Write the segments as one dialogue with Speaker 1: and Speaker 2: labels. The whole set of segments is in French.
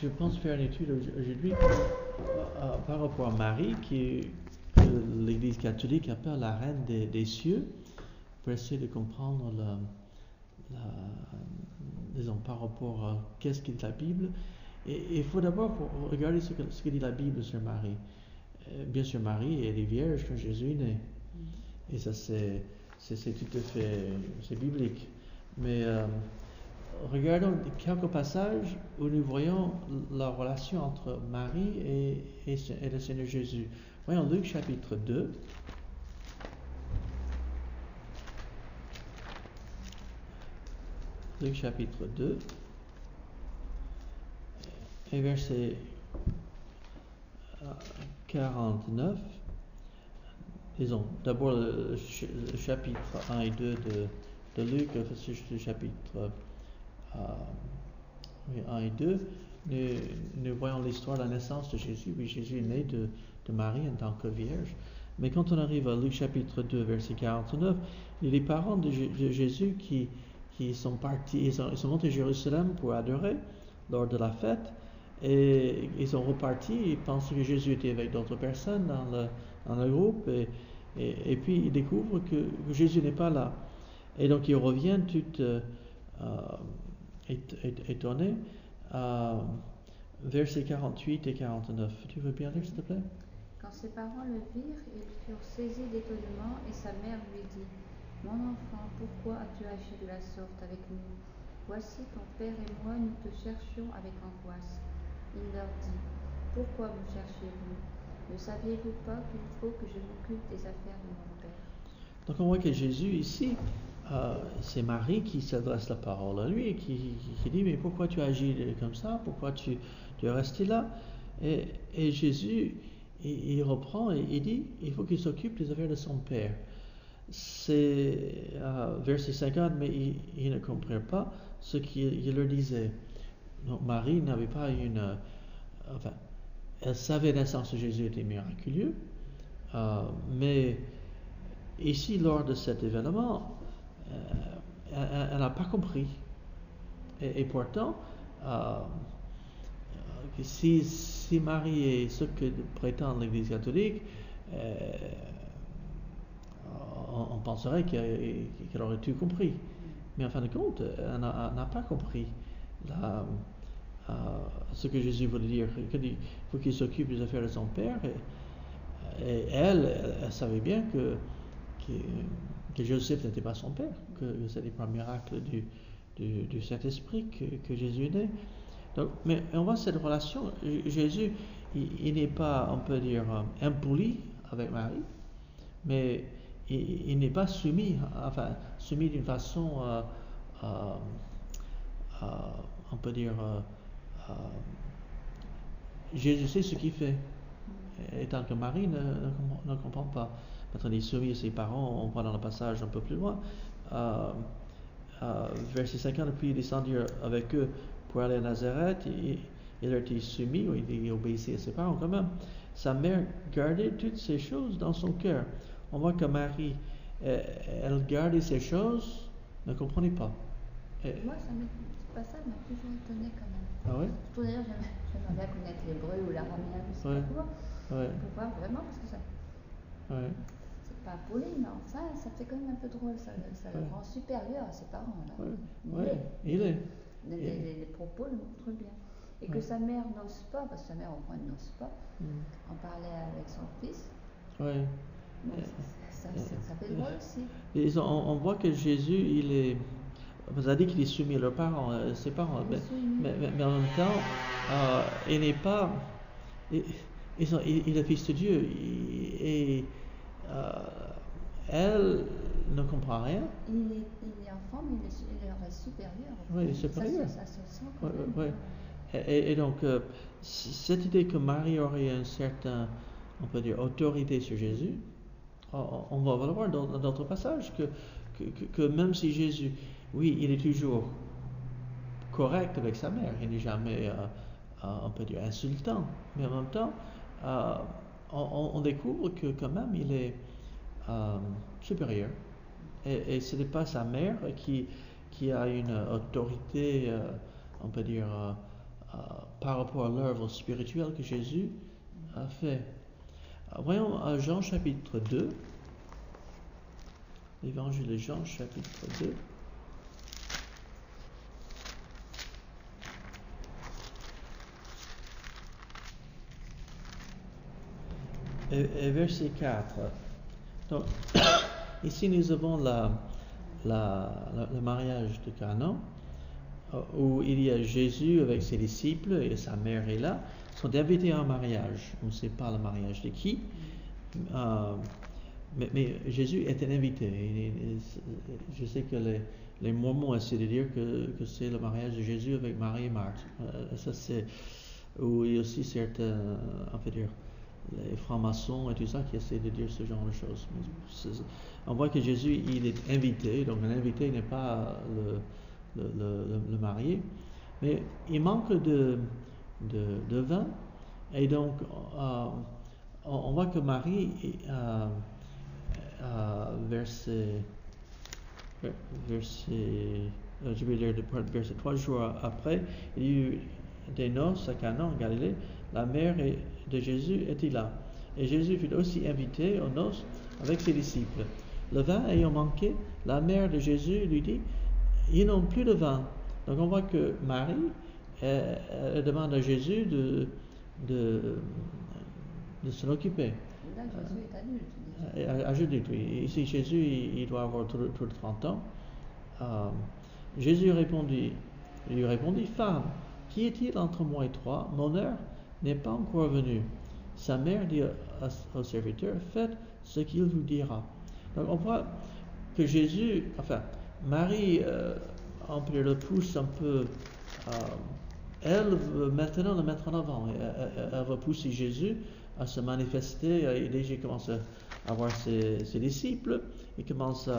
Speaker 1: je pense faire une étude aujourd'hui par rapport à Marie, que l'Église catholique appelle la reine des cieux, pour essayer de comprendre disons, par rapport à qu'est-ce que dit la Bible. Et il faut d'abord regarder ce que dit la Bible sur Marie. Bien sûr, Marie, elle est vierge quand Jésus est né. Et ça, c'est tout à fait c'est biblique. Mais regardons quelques passages où nous voyons la relation entre Marie et le Seigneur Jésus. Voyons Luc chapitre 2. Luc chapitre 2 et verset 49. Disons, d'abord le chapitre 1 et 2 de Luc, le chapitre 1 et 2, nous voyons l'histoire de la naissance de Jésus. Oui, Jésus est né de Marie en tant que vierge. Mais quand on arrive à Luc chapitre 2, verset 49, il y a les parents de Jésus qui sont partis, ils sont montés à Jérusalem pour adorer lors de la fête, et ils sont repartis, ils pensent que Jésus était avec d'autres personnes dans le groupe, et puis ils découvrent que Jésus n'est pas là. Et donc ils reviennent tout étonnés. Versets 48 et 49. Tu veux bien lire, s'il te plaît?
Speaker 2: Quand ses parents le virent, ils furent saisis d'étonnement, et sa mère lui dit: Mon enfant, pourquoi as-tu agi de la sorte avec nous? Voici ton père et moi, nous te cherchions avec angoisse. Il leur dit: Pourquoi me cherchez-vous? Ne saviez-vous pas qu'il faut que je m'occupe des affaires de mon père?
Speaker 1: Donc on voit que Jésus ici, c'est Marie qui s'adresse la parole à lui, qui dit: mais pourquoi tu agis comme ça? Pourquoi tu es resté là? Et Jésus, il reprend et il dit: il faut qu'il s'occupe des affaires de son père. C'est verset 50, mais il ne comprenait pas ce qu'il leur disait. Donc Marie n'avait pas elle savait que la naissance de Jésus était miraculeuse, mais ici, lors de cet événement, elle n'a pas compris. Et pourtant, si Marie est ce que prétend l'Église catholique, on penserait qu'elle aurait tout compris. Mais en fin de compte, elle n'a pas compris ce que Jésus voulait dire. Il faut qu'il s'occupe des affaires de son père. Et elle savait bien que Joseph n'était pas son père, que c'était par miracle du Saint-Esprit que Jésus est né. Donc, mais on voit cette relation. Jésus, il n'est pas, on peut dire, impoli avec Marie, mais il n'est pas soumis d'une façon, on peut dire, Jésus sait ce qu'il fait, et tant que Marie ne comprend pas. Maintenant, il est soumis à ses parents, on voit dans le passage un peu plus loin. Verset 50, puis il descendit avec eux pour aller à Nazareth. Il a été soumis, ou il obéissait à ses parents quand même. Sa mère gardait toutes ces choses dans son cœur. On voit que Marie, elle gardait ces choses, ne comprenait pas.
Speaker 2: Moi, ça m'a toujours étonné quand même.
Speaker 1: Ah oui?
Speaker 2: Surtout d'ailleurs, j'aimerais bien connaître l'hébreu ou l'araméen, je sais pas quoi. Pour voir vraiment, parce que ça. Ouais. C'est pas poli, mais enfin, ça fait quand même un peu drôle. Ça le rend supérieur à ses parents. Là.
Speaker 1: Il est.
Speaker 2: Les propos le montrent bien. Et que sa mère n'ose pas, parce que sa mère au moins n'ose pas, en parler avec son fils.
Speaker 1: Oui.
Speaker 2: Ça fait drôle aussi.
Speaker 1: Et on voit que Jésus, il est. Vous avez dit qu'il est soumis à leurs parents, ses parents, mais en même temps, il n'est pas. Il est le Fils de Dieu, et elle ne comprend rien.
Speaker 2: Il est enfant, mais il leur est supérieur.
Speaker 1: Oui, il est supérieur.
Speaker 2: Ça se sent quand même.
Speaker 1: Oui. Et donc, cette idée que Marie aurait une certaine, on peut dire, autorité sur Jésus, on va le voir dans d'autres passages, que même si Jésus, oui, il est toujours correct avec sa mère, il n'est jamais, on peut dire, insultant, mais en même temps, on découvre que quand même il est supérieur. Et ce n'est pas sa mère qui a une autorité, on peut dire, par rapport à l'œuvre spirituelle que Jésus a fait. Voyons Jean chapitre 2, l'évangile de Jean chapitre 2. Et verset 4. Donc, ici nous avons le mariage de Canaan, où il y a Jésus avec ses disciples et sa mère est là, sont invités à un mariage. On ne sait pas le mariage de qui, mais Jésus est un invité. Je sais que les Mormons essaient de dire que c'est le mariage de Jésus avec Marie et Marthe. Ça c'est où il y a aussi certains, on peut dire, les francs-maçons et tout ça qui essaient de dire ce genre de choses. On voit que Jésus il est invité, donc un invité n'est pas le marié, mais il manque de vin, et donc on voit que Marie, verset, je vais lire verset 3 jours après, il y eut des noces à Cana en Galilée, la mère de Jésus était là, et Jésus fut aussi invité aux noces avec ses disciples. Le vin ayant manqué, la mère de Jésus lui dit, ils n'ont plus de vin. Donc on voit que Marie elle demande à Jésus de s'en occuper.
Speaker 2: Là, Jésus est adulte.
Speaker 1: Adulte, oui. Ici, Jésus, il doit avoir tout de 30 ans. Jésus lui répondit, femme, qui est-il entre moi et toi? Mon heure n'est pas encore venue. Sa mère dit au serviteur, faites ce qu'il vous dira. Donc on voit que Jésus, Marie, on peut le pousse un peu, elle veut maintenant le mettre en avant. Elle va pousser Jésus à se manifester. Il déjà commence à avoir ses disciples. Il commence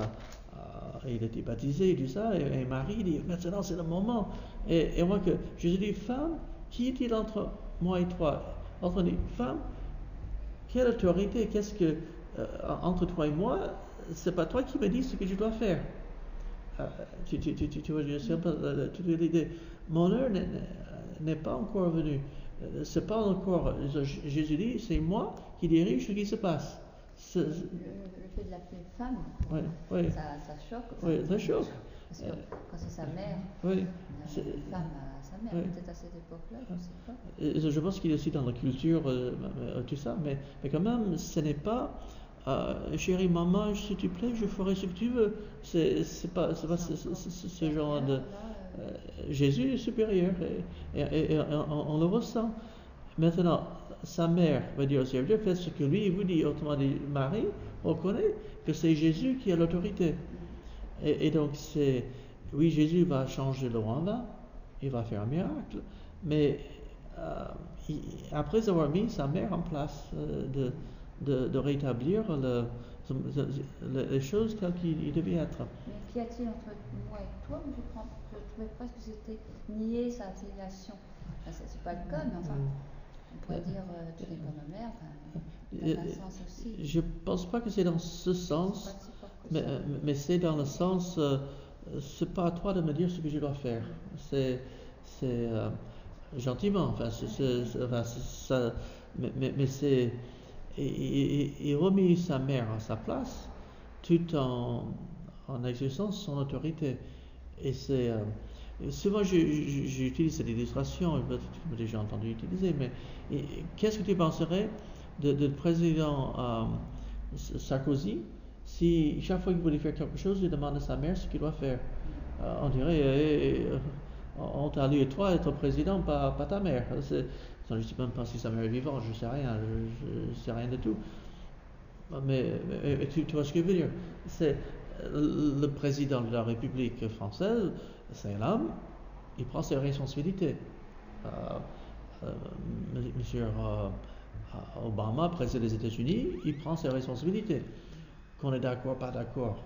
Speaker 1: il a été baptisé, il dit ça. Et Marie dit, maintenant c'est le moment. Et on voit que Jésus dit, femme, qui est-il entre moi et toi? Entre dit, femme, quelle autorité? Qu'est-ce que entre toi et moi? C'est pas toi qui me dis ce que je dois faire. Tu vois, l'idée. Mon heure n'est pas encore venue. C'est pas encore. Jésus dit, c'est moi qui dirige ce qui se passe.
Speaker 2: Le fait de l'appeler femme, ça choque.
Speaker 1: Oui, ça choque.
Speaker 2: Parce que quand c'est sa mère,
Speaker 1: une
Speaker 2: femme à sa mère, peut-être à cette époque-là, je ne sais pas.
Speaker 1: Je pense qu'il est aussi dans la culture, tout ça, mais quand même, ce n'est pas chérie maman, s'il te plaît, je ferai ce que tu veux. C'est pas ce genre de. Jésus est supérieur et on le ressent. Maintenant, sa mère va dire au serviteur, faites ce que lui vous dit. Autrement dit, Marie reconnaît que c'est Jésus qui a l'autorité. Et donc, oui, Jésus va changer l'eau en vin, il va faire un miracle, mais après avoir mis sa mère en place, de rétablir les choses telles qu'il devait être.
Speaker 2: Mais qu'y a-t-il entre moi et toi? Je trouvais presque que c'était nier sa filiation. C'est pas le cas, mais enfin, on pourrait dire tu n'es pas ma mère, dans un sens aussi.
Speaker 1: Je pense pas que c'est dans ce sens, mais c'est dans le sens, c'est pas à toi de me dire ce que je dois faire. C'est gentiment, mais c'est. Il remet sa mère à sa place tout en exerçant son autorité. Et c'est souvent j'utilise cette illustration, peut-être que tu m'as déjà entendu utiliser, mais qu'est-ce que tu penserais de président Sarkozy si chaque fois qu'il voulait faire quelque chose, il demande à sa mère ce qu'il doit faire? On dirait on t'a lu toi être président, pas ta mère. Je ne sais même pas si sa mère est vivante, je ne sais rien, je sais rien de tout. Mais tu vois ce que je veux dire? C'est le président de la République française, c'est un homme, il prend ses responsabilités. Monsieur Obama, président des États-Unis, il prend ses responsabilités. Qu'on est d'accord, pas d'accord.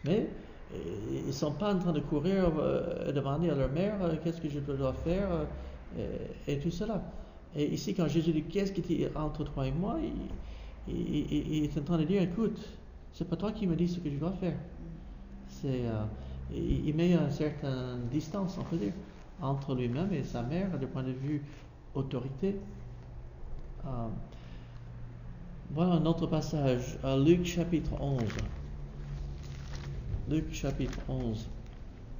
Speaker 1: Mais ils ne sont pas en train de courir et demander à leur mère qu'est-ce que je dois faire et tout cela. Et ici, quand Jésus dit qu'est-ce qui est entre toi et moi, il est en train de dire écoute, c'est pas toi qui me dis ce que je dois faire. Il met une certaine distance, on peut dire, entre lui-même et sa mère du point de vue autorité. Euh, voilà un autre passage, Luc chapitre 11. Luc chapitre 11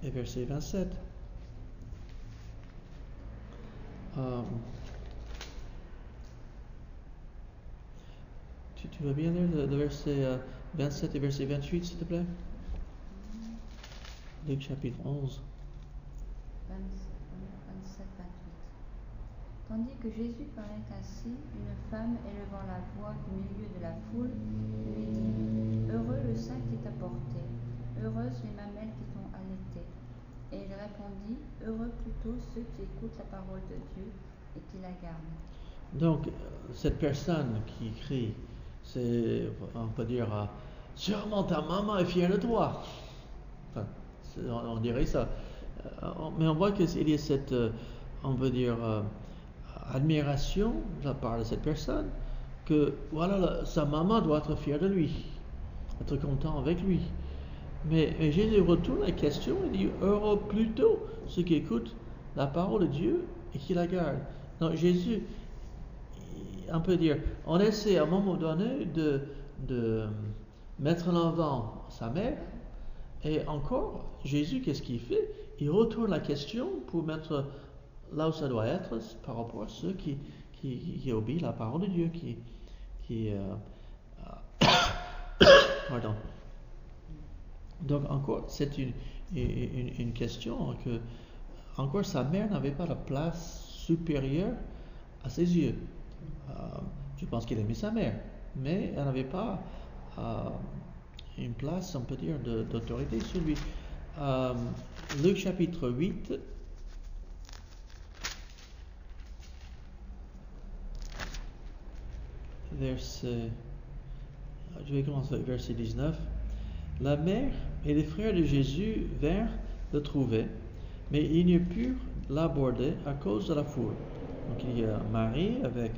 Speaker 1: et verset 27. Tu veux bien lire le verset 27 et verset 28, s'il te plaît? Luc chapitre 11.
Speaker 2: 27, 28. Tandis que Jésus parlait ainsi, une femme élevant la voix du milieu de la foule lui dit: Heureux le sein qui t'a porté, heureuses les mamelles qui t'ont allaité. Et il répondit: Heureux plutôt ceux qui écoutent la parole de Dieu et qui la gardent.
Speaker 1: Donc, cette personne qui crie, c'est, on peut dire, sûrement ta maman est fière de toi. Enfin, on dirait ça. Mais on voit qu'il y a cette, on peut dire, admiration de la part de cette personne, que voilà, sa maman doit être fière de lui, être content avec lui. Mais Jésus retourne la question et dit: heureux plutôt ceux qui écoutent la parole de Dieu et qui la gardent. Donc Jésus, on peut dire, on essaie à un moment donné de mettre en avant sa mère, et encore, Jésus, qu'est-ce qu'il fait? Il retourne la question pour mettre là où ça doit être par rapport à ceux qui obéissent la parole de Dieu, pardon. Donc encore, c'est une question que encore sa mère n'avait pas la place supérieure à ses yeux. Je pense qu'il aimait sa mère, mais elle n'avait pas une place, on peut dire, d'autorité sur lui. Luc chapitre 8, je vais commencer avec verset 19. La mère et les frères de Jésus vinrent le trouver, mais ils ne purent l'aborder à cause de la foule. Donc il y a Marie avec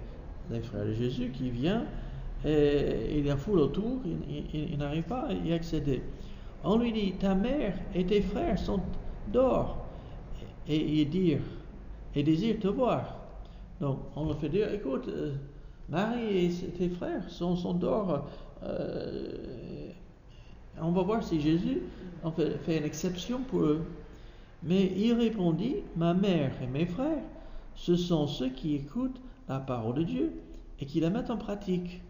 Speaker 1: les frères de Jésus qui vient, et il y a foule autour, il n'arrive pas à y accéder. On lui dit: ta mère et tes frères sont dehors, et ils désirent te voir. Donc on leur fait dire: écoute, Marie et tes frères sont dehors. On va voir si Jésus fait une exception pour eux. Mais il répondit: ma mère et mes frères, ce sont ceux qui écoutent la parole de Dieu et qui la mettent en pratique.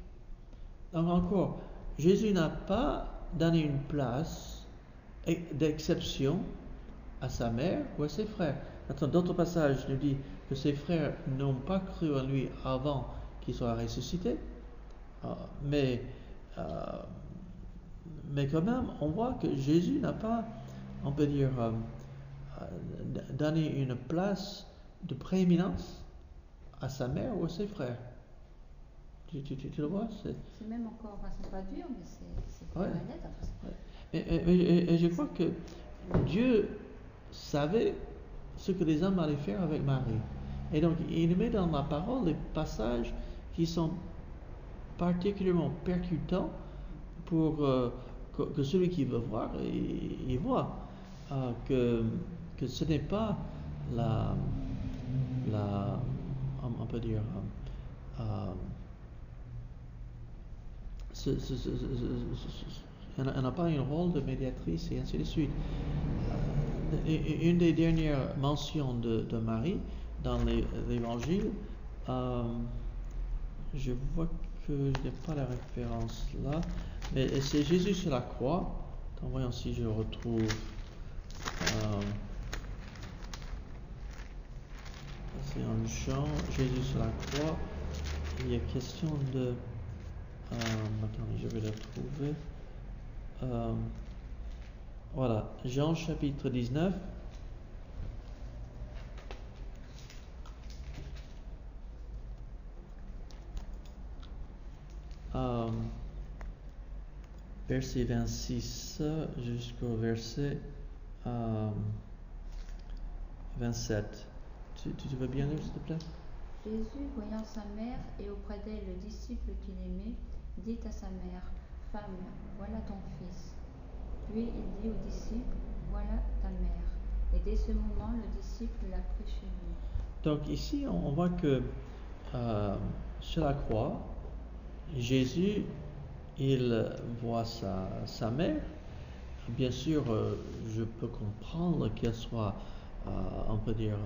Speaker 1: Donc encore, Jésus n'a pas donné une place d'exception à sa mère ou à ses frères. Attends, d'autres passages nous disent que ses frères n'ont pas cru en lui avant qu'il soit ressuscité. Mais quand même, on voit que Jésus n'a pas, on peut dire, donné une place de prééminence à sa mère ou à ses frères. Tu le vois?
Speaker 2: C'est même encore, c'est pas dur, mais c'est
Speaker 1: ouais.
Speaker 2: Net.
Speaker 1: Et je crois que Dieu savait ce que les hommes allaient faire avec Marie. Et donc, il met dans la parole des passages qui sont particulièrement percutants pour que celui qui veut voir, il voit que ce n'est pas on peut dire, elle n'a pas un rôle de médiatrice et ainsi de suite. Une des dernières mentions de Marie dans l'évangile, je vois que je n'ai pas la référence là, mais c'est Jésus sur la croix. Donc voyons si je retrouve. C'est un chant, Jésus sur la croix. Il y a question de. Attendez, je vais le trouver. Voilà, Jean chapitre 19. Verset 26 jusqu'au verset 27. Tu veux bien lire, s'il te plaît?
Speaker 2: Jésus, voyant sa mère et auprès d'elle le disciple qu'il aimait, dit à sa mère: Femme, voilà ton fils. Puis il dit au disciple: Voilà ta mère. Et dès ce moment, le disciple l'a pris chez lui.
Speaker 1: Donc ici, on voit que sur la croix, Jésus, il voit sa mère. Bien sûr, je peux comprendre qu'elle soit, on peut dire,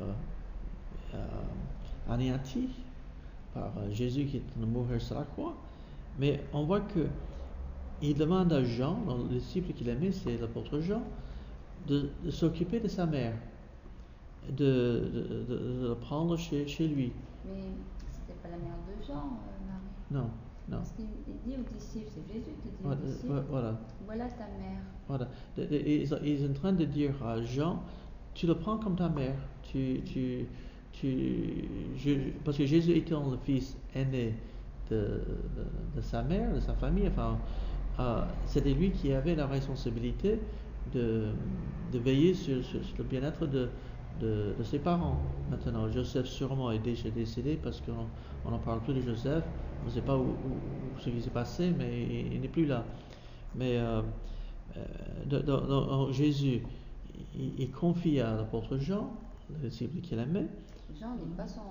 Speaker 1: anéantie par Jésus qui est en train de mourir sur la croix. Mais on voit que il demande à Jean, le disciple qu'il aimait, c'est l'apôtre Jean, de s'occuper de sa mère, de le prendre chez lui.
Speaker 2: Mais c'était pas la mère de Jean, Marie.
Speaker 1: Non.
Speaker 2: Parce qu'il dit aux disciples, c'est Jésus qui dit
Speaker 1: Voilà,
Speaker 2: aux disciples,
Speaker 1: voilà.
Speaker 2: Voilà ta mère.
Speaker 1: Voilà. Ils sont en train de dire à Jean, tu le prends comme ta mère. Parce que Jésus étant le fils aîné de sa mère, de sa famille, enfin, c'était lui qui avait la responsabilité de veiller sur le bien-être de ses parents. Maintenant, Joseph sûrement est déjà décédé parce qu'on n'en parle plus de Joseph. On ne sait pas ce qui s'est passé, mais il n'est plus là. Mais Jésus, il confie à l'apôtre Jean, le disciple qu'il aimait.
Speaker 2: Jean n'est pas son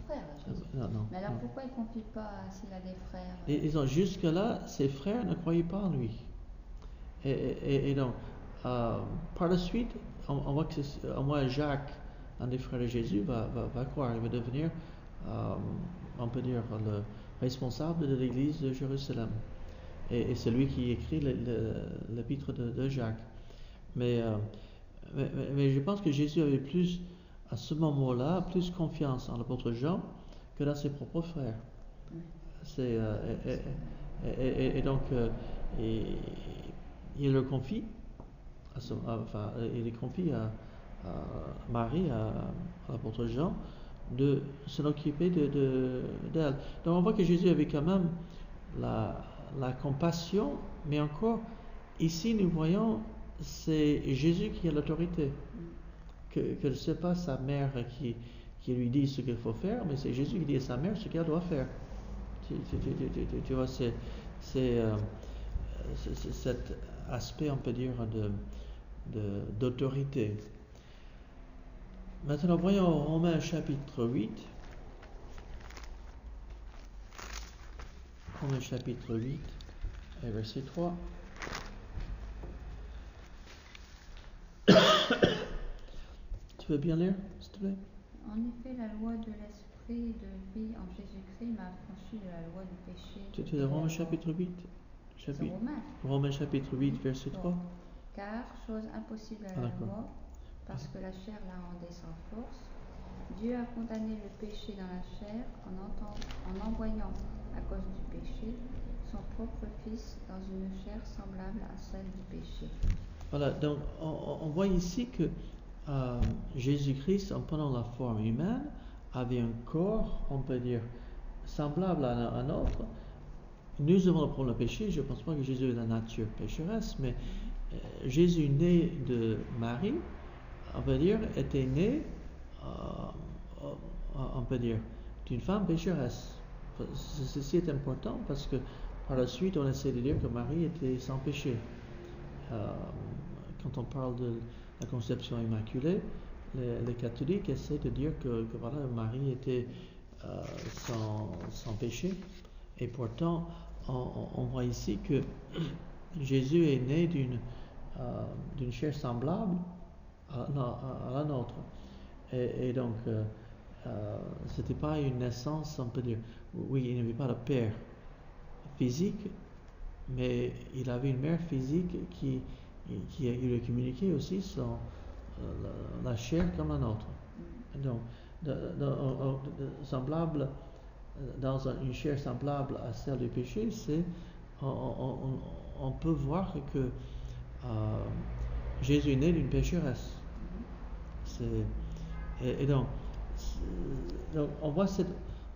Speaker 2: frère, Jésus.
Speaker 1: Non.
Speaker 2: Mais alors pourquoi il ne confie pas s'il a des frères
Speaker 1: Jusque-là, ses frères ne croyaient pas en lui. Et donc, par la suite, on voit que au moins Jacques, un des frères de Jésus, va croire. Il va devenir, on peut dire, le responsable de l'église de Jérusalem. Et c'est lui qui écrit l'épître de Jacques. Mais je pense que Jésus avait plus, à ce moment-là, plus confiance en l'apôtre Jean que dans ses propres frères. Et donc, il le confie, il confie à Marie, à l'apôtre Jean, de s'en occuper d'elle. Donc on voit que Jésus avait quand même la compassion, mais encore, ici nous voyons, c'est Jésus qui a l'autorité. Que ce n'est pas sa mère qui lui dit ce qu'il faut faire, mais c'est Jésus qui dit à sa mère ce qu'elle doit faire. Tu vois, c'est cet aspect, on peut dire, d'autorité. Maintenant, voyons Romains chapitre 8. Romains chapitre 8 et verset 3. Tu veux bien lire, s'il te plaît?
Speaker 2: En effet, la loi de l'esprit de vie en Jésus-Christ m'a affranchi de la loi du péché.
Speaker 1: Tu es Romains chapitre 8? Romains chapitre 8, verset 3.
Speaker 2: Car, chose impossible à la loi, parce que la chair la rendait sans force, Dieu a condamné le péché dans la chair en envoyant, à cause du péché, son propre Fils dans une chair semblable à celle du péché. Voilà,
Speaker 1: donc on voit ici que Jésus-Christ, en prenant la forme humaine, avait un corps, on peut dire, semblable à un autre. Nous avons le problème du péché. Je ne pense pas que Jésus ait la nature pécheresse, mais Jésus, né de Marie, on peut dire, était né, on peut dire, d'une femme pécheresse. Ceci est important parce que par la suite, on essaie de dire que Marie était sans péché. Quand on parle de la conception immaculée, les catholiques essaient de dire que voilà, Marie était sans péché. Et pourtant, on voit ici que Jésus est né d'une chair semblable à la nôtre. Et donc, c'était pas une naissance, on peut dire, oui, il n'avait pas de père physique, mais il avait une mère physique qui lui communiquait aussi la chair comme la nôtre. Donc, semblable, dans une chair semblable à celle du péché, c'est on peut voir que Jésus est né d'une pécheresse. Et donc on voit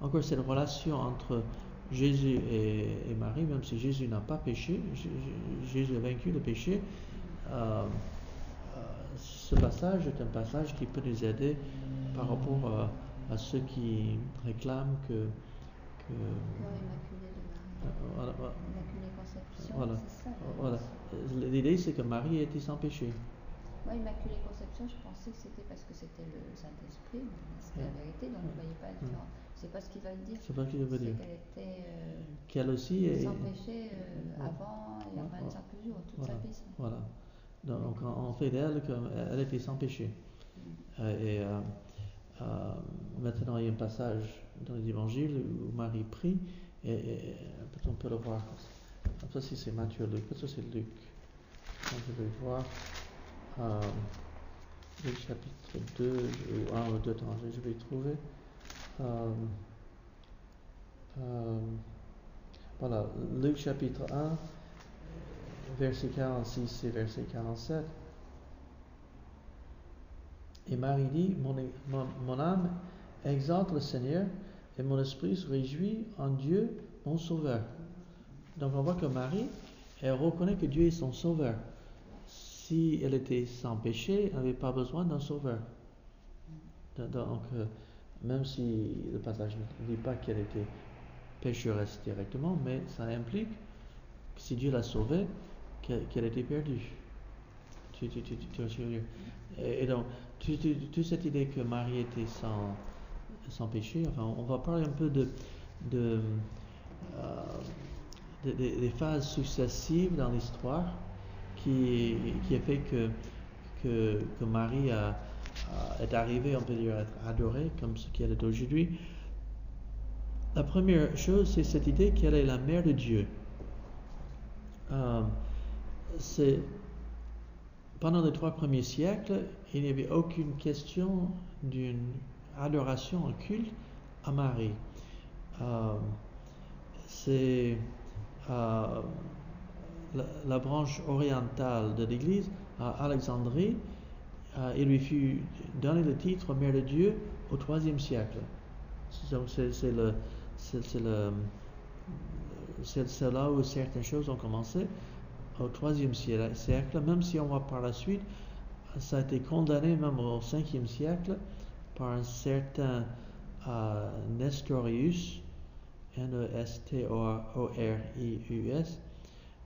Speaker 1: encore cette relation entre Jésus et Marie, même si Jésus n'a pas péché, Jésus a vaincu le péché. Ce passage est un passage qui peut nous aider par rapport à ceux qui réclament que
Speaker 2: L'immaculée conception,
Speaker 1: voilà.
Speaker 2: c'est ça.
Speaker 1: Voilà. L'idée, c'est que Marie était sans péché.
Speaker 2: Moi, Immaculée Conception, je pensais que c'était parce que c'était le Saint-Esprit, mais c'était la vérité, donc je ne voyais pas la différence. C'est pas ce qu'il va dire.
Speaker 1: C'est pas ce qu'il veut dire.
Speaker 2: C'est qu'elle était
Speaker 1: Qu'elle aussi est
Speaker 2: sans péché avant et en 25 jours, toute sa vie.
Speaker 1: Voilà. Donc on fait d'elle qu'elle était sans péché. Maintenant, il y a un passage dans les évangiles où Marie prie, et on peut le voir. Ça, si c'est Matthieu, Luc, ça c'est Luc. Donc, je vais voir Luc chapitre 2, ou 1 ou 2, je vais trouver. Voilà, Luc chapitre 1, verset 46 et verset 47. Et Marie dit, mon âme exalte le Seigneur, et mon esprit se réjouit en Dieu, mon Sauveur. Donc on voit que Marie, elle reconnaît que Dieu est son Sauveur. Si elle était sans péché, elle n'avait pas besoin d'un Sauveur. Donc, même si le passage ne dit pas qu'elle était pécheresse directement, mais ça implique que si Dieu l'a sauvée, qu'elle était perdue. Tu vois ce que je veux dire? Et donc, toute cette idée que Marie était sans péché, enfin, on va parler un peu des phases successives dans l'histoire qui a fait que Marie est arrivée, on peut dire, à être adorée comme ce qu'elle est aujourd'hui. La première chose, c'est cette idée qu'elle est la mère de Dieu. Pendant les 3 premiers siècles, il n'y avait aucune question d'une adoration, un culte à Marie. C'est la branche orientale de l'Église, à Alexandrie, il lui fut donné le titre Mère de Dieu au IIIe siècle. Donc c'est là où certaines choses ont commencé, au IIIe siècle, même si on voit par la suite, ça a été condamné même au Ve siècle par un certain Nestorius, Nestorius,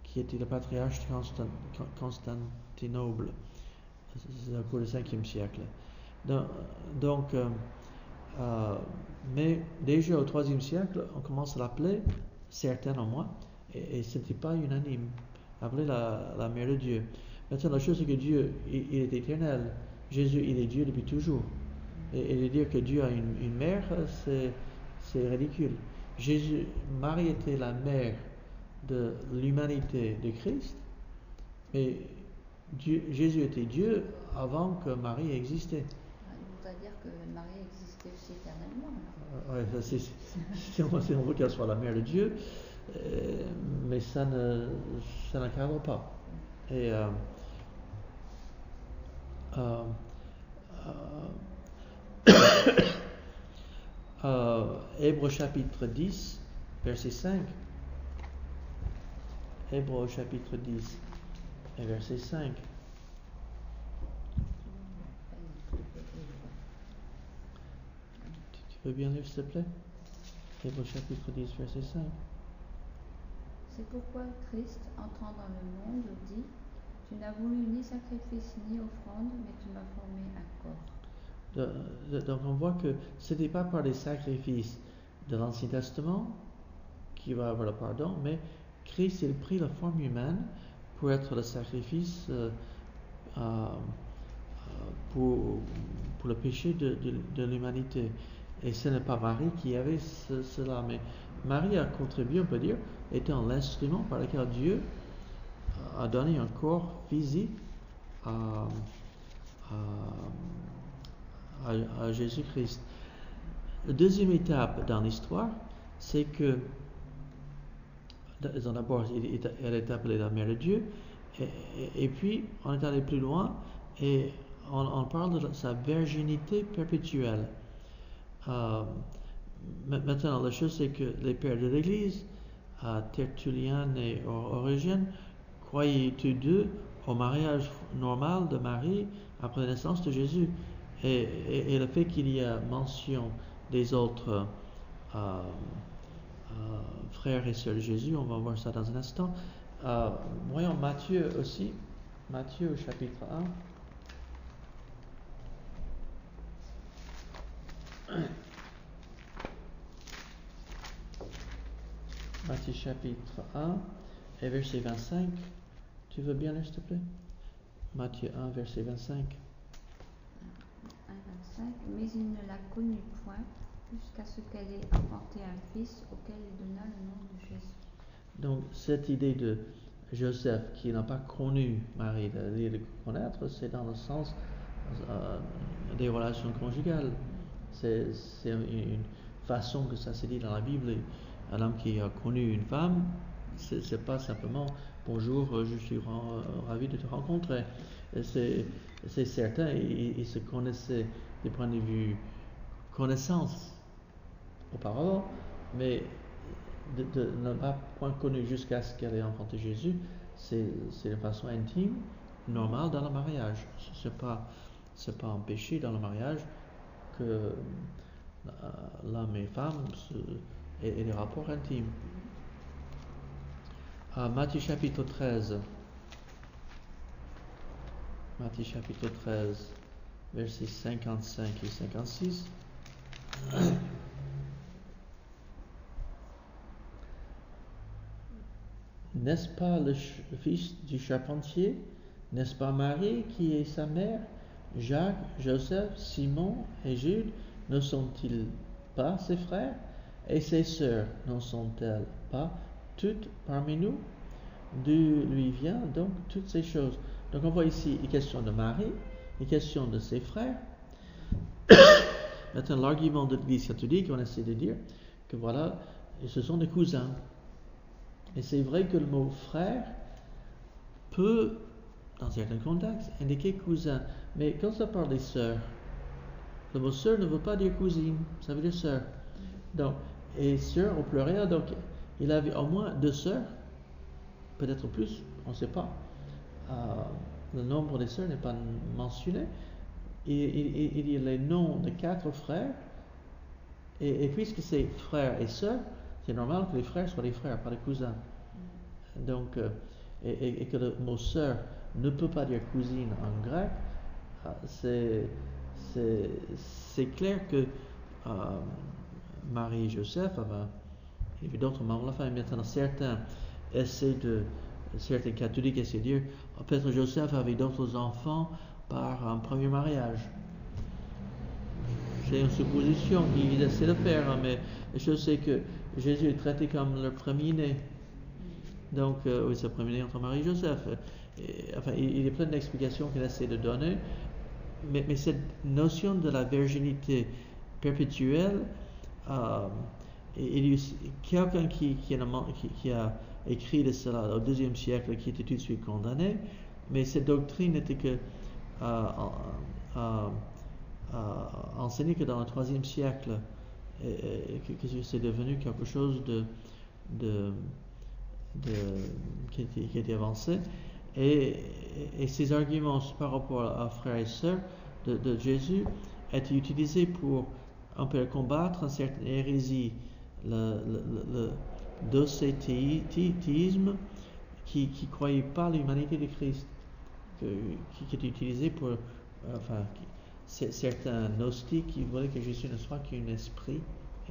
Speaker 1: qui était le patriarche de Constantinople. C'est au cours du Ve siècle. Mais déjà au IIIe siècle, on commence à l'appeler, certains en moi, et ce n'était pas unanime, appeler la mère de Dieu. Maintenant, la chose c'est que Dieu, il est éternel. Jésus, il est Dieu depuis toujours. Et de dire que Dieu a une mère, c'est ridicule. Marie était la mère de l'humanité de Christ, mais Jésus était Dieu avant que Marie existait.
Speaker 2: Il voudrait dire que Marie existait aussi éternellement.
Speaker 1: Si on veut qu'elle soit la mère de Dieu, mais ça ne cadre pas. Et Hébreux chapitre 10, verset 5. Hébreux chapitre 10 et verset 5. Tu peux bien lire, s'il te plaît? Hébreux chapitre 10, verset 5.
Speaker 2: C'est pourquoi Christ, entrant dans le monde, dit: Tu n'as voulu ni sacrifice ni offrande, mais tu m'as formé un corps.
Speaker 1: Donc on voit que ce n'était pas par les sacrifices de l'Ancien Testament qui va avoir le pardon, mais Christ il a pris la forme humaine pour être le sacrifice pour le péché de l'humanité. Et ce n'est pas Marie qui avait cela, mais Marie a contribué, on peut dire, étant l'instrument par lequel Dieu a donné un corps physique à Jésus-Christ. La deuxième étape dans l'histoire, c'est que d'abord, elle est appelée la mère de Dieu, et puis on est allé plus loin et on parle de sa virginité perpétuelle. Maintenant, la chose c'est que les pères de l'Église, Tertullien et Origène, croyaient tous deux au mariage normal de Marie après la naissance de Jésus. Et le fait qu'il y a mention des autres frères et sœurs de Jésus, on va voir ça dans un instant. Voyons Matthieu aussi, Matthieu au chapitre 1. Matthieu chapitre 1 et verset 25. Tu veux bien lire, s'il te plaît? Matthieu 1, verset 25.
Speaker 2: 1, 25. Mais il ne la connut point jusqu'à ce qu'elle ait enfanté un fils auquel il donna le nom de Jésus.
Speaker 1: Donc, cette idée de Joseph qui n'a pas connu Marie, de le connaître, c'est dans le sens des relations conjugales. C'est une façon que ça se dit dans la Bible. Un homme qui a connu une femme, c'est pas simplement bonjour, je suis ravi de te rencontrer. C'est certain, ils se connaissaient du point de vue connaissance auparavant, mais de ne pas point connu jusqu'à ce qu'elle ait enfanté Jésus, c'est une façon intime, normale dans le mariage. C'est pas un péché dans le mariage que l'homme et femme aient des rapports intimes. Matthieu chapitre 13. Matthieu chapitre 13, versets 55 et 56. N'est-ce pas le fils du charpentier? N'est-ce pas Marie qui est sa mère? Jacques, Joseph, Simon et Jude ne sont-ils pas ses frères? Et ses sœurs n'en sont-elles pas toutes parmi nous? D'où lui vient donc toutes ces choses? Donc on voit ici une question de Marie, une question de ses frères. Maintenant, l'argument de l'Église catholique, on essaie de dire que voilà, ce sont des cousins. Et c'est vrai que le mot frère peut, dans certains contextes, indiquer cousin. Mais quand ça parle des sœurs, le mot sœur ne veut pas dire cousine, ça veut dire sœur. Donc, et sœur au pluriel, donc il avait au moins 2 sœurs, peut-être plus, on ne sait pas. Le nombre des sœurs n'est pas mentionné. Il y a les noms de 4 frères, et puisque c'est frères et sœurs, c'est normal que les frères soient des frères, pas des cousins. Donc, et que le mot sœur ne peut pas dire cousine en grec, c'est clair que Marie et Joseph, il y avait d'autres membres de la famille. Maintenant, certains catholiques essaient de dire peut-être Joseph avait d'autres enfants par un premier mariage. C'est une supposition qu'ils essaient de faire, mais je sais que Jésus est traité comme le premier-né. Donc, oui, c'est le premier-né entre Marie et Joseph. Il y a plein d'explications qu'il essaie de donner, mais cette notion de la virginité perpétuelle, il y a quelqu'un qui a écrit de cela au IIe siècle qui était tout de suite condamné, mais cette doctrine n'était que enseignée que dans le IIIe siècle, que c'est devenu quelque chose qui était avancé, et ces arguments par rapport à frères et sœurs de Jésus étaient utilisés pour un peu combattre une certaine hérésie, le docétisme qui croyait pas l'humanité de Christ, qui était utilisé pour certains gnostiques qui voulaient que Jésus ne soit qu'un esprit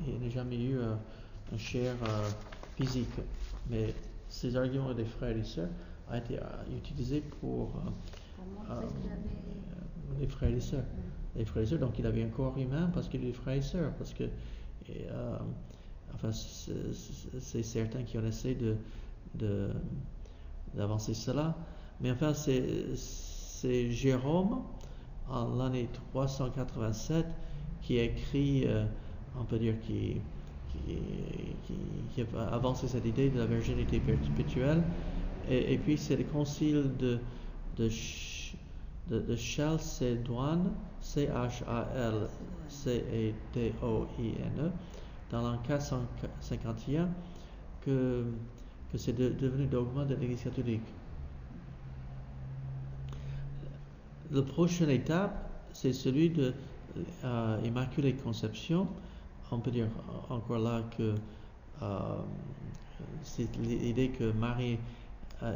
Speaker 1: et n'ait jamais eu une chair physique. Mais ces arguments des frères et des sœurs ont été utilisés pour les frères et les sœurs. Les frères et sœurs, donc il avait un corps humain parce qu'il est frères et sœurs, parce que c'est certains qui ont essayé d'avancer cela. Mais enfin, c'est Jérôme, en l'année 387, qui a écrit, on peut dire, qui a avancé cette idée de la virginité perpétuelle. Et puis c'est le concile de Chalcédoine, Chalcédoine, dans l'an 451, que c'est devenu dogme de l'Église catholique. La prochaine étape, c'est celui de l'Immaculée Conception. On peut dire encore là que c'est l'idée que Marie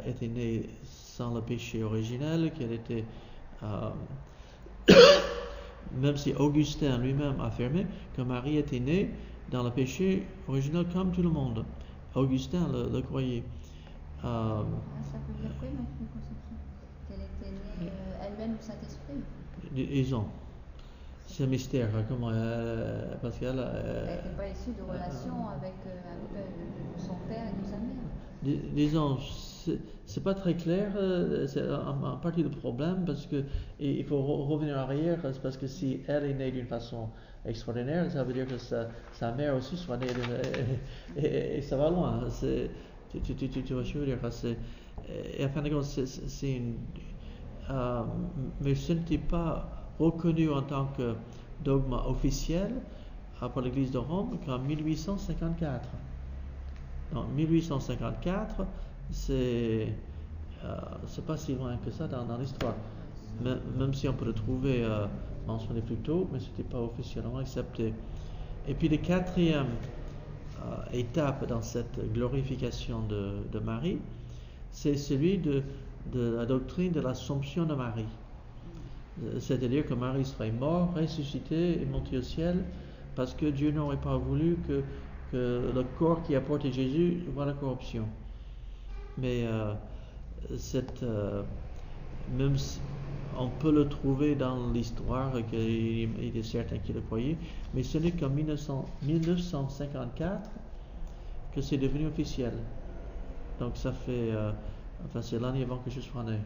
Speaker 1: était née sans le péché originel, qu'elle était même si Augustin lui-même affirmait que Marie était née dans le péché originel comme tout le monde. Augustin le croyait.
Speaker 2: Ça veut dire quoi, Immaculée Conception? Qu'elle était née elle-même du Saint-Esprit?
Speaker 1: Disons, c'est un mystère. Comment parce qu'elle
Speaker 2: n'était pas issue de relation avec son père et de sa mère.
Speaker 1: Disons, c'est pas très clair. C'est en partie le problème parce que il faut revenir en arrière parce que si elle est née d'une façon extraordinaire, ça veut dire que sa mère aussi soit née et ça va loin. Tu vois ce que je veux dire? Et en fin de compte, c'est une mais ce n'était pas reconnu en tant que dogme officiel par l'Église de Rome qu'en 1854. En 1854, c'est pas si loin que ça dans l'histoire. Même si on peut le trouver mentionné plus tôt, mais ce n'était pas officiellement accepté. Et puis la quatrième étape dans cette glorification de Marie, c'est celui de la doctrine de l'Assomption de Marie. C'est-à-dire que Marie serait morte, ressuscitée et montée au ciel parce que Dieu n'aurait pas voulu que le corps qui a porté Jésus voit la corruption. Mais même si on peut le trouver dans l'histoire, qu'il est certain qu'il le croyait, mais ce n'est qu'en 1954 que c'est devenu officiel. Donc ça fait, c'est l'année avant que je sois né.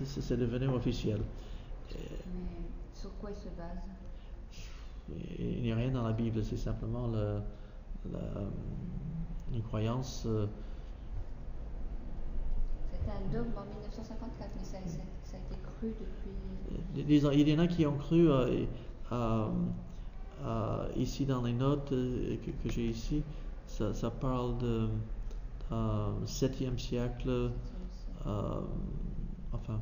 Speaker 1: C'est devenu officiel.
Speaker 2: Mais sur quoi il se base?
Speaker 1: Il n'y a rien dans la Bible, c'est simplement une croyance.
Speaker 2: C'était un dogme en 1954, mais ça a été cru depuis.
Speaker 1: Disons, il y en a qui ont cru ici dans les notes que j'ai ici, ça parle de 7e siècle. Enfin,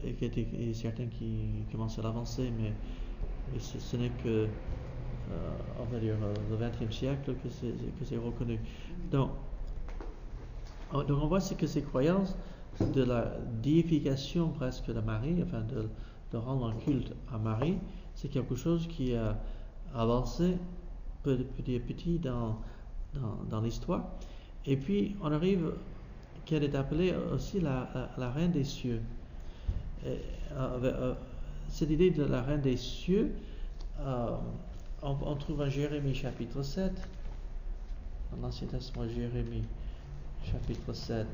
Speaker 1: il y a certains qui commencent à l'avancer, mais ce n'est que, on va dire, le 20e siècle que c'est reconnu. Donc on voit que ces croyances de la déification presque de Marie, enfin de rendre un culte à Marie, c'est quelque chose qui a avancé petit à petit dans l'histoire. Et puis on arrive qu'elle est appelée aussi la reine des cieux. Cette idée de la reine des cieux, on trouve en Jérémie chapitre 7, dans l'Ancien Testament, Jérémie chapitre 7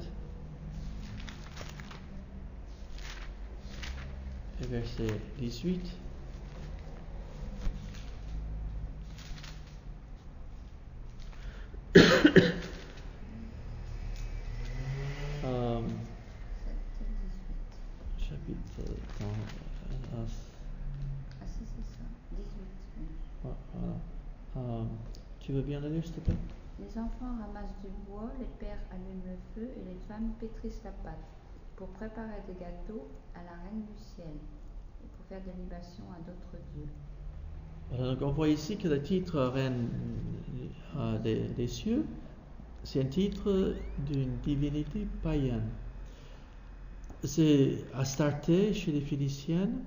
Speaker 1: et verset 18. Chapitre
Speaker 2: si, c'est ça, 18.
Speaker 1: Voilà. Tu veux bien le lire, s'il te plaît?
Speaker 2: Les enfants ramassent du bois, les pères allument le feu et les femmes pétrissent la pâte pour préparer des gâteaux à la reine du ciel et pour faire des libations à d'autres dieux.
Speaker 1: Voilà, donc on voit ici que le titre reine des cieux, c'est un titre d'une divinité païenne. C'est Astarté chez les Phéniciennes,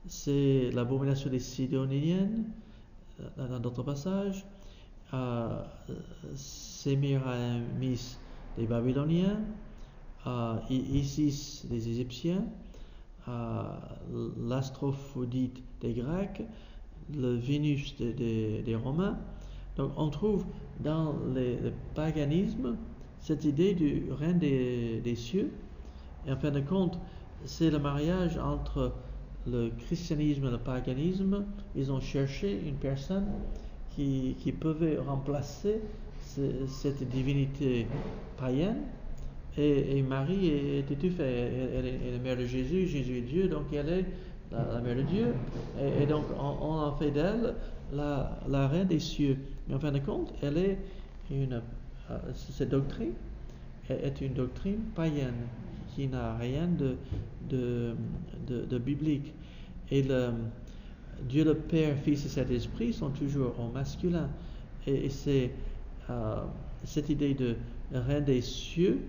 Speaker 1: c'est l'abomination des Sidoniennes dans d'autres passages, Sémiramis des Babyloniens, Isis des Égyptiens, l'Astrophudite des Grecs, le Vénus des Romains. Donc on trouve dans le paganisme cette idée du reine des cieux. Et en fin de compte, c'est le mariage entre le christianisme et le paganisme. Ils ont cherché une personne qui pouvait remplacer cette divinité païenne. Et Marie était tout fait. Elle est la mère de Jésus, Jésus est Dieu, donc elle est la mère de Dieu. Et donc on en fait d'elle la reine des cieux. Mais en fin de compte, elle est cette doctrine est une doctrine païenne qui n'a rien de biblique. Et Dieu le Père, Fils et Saint-Esprit sont toujours au masculin. Et c'est cette idée de reine des cieux,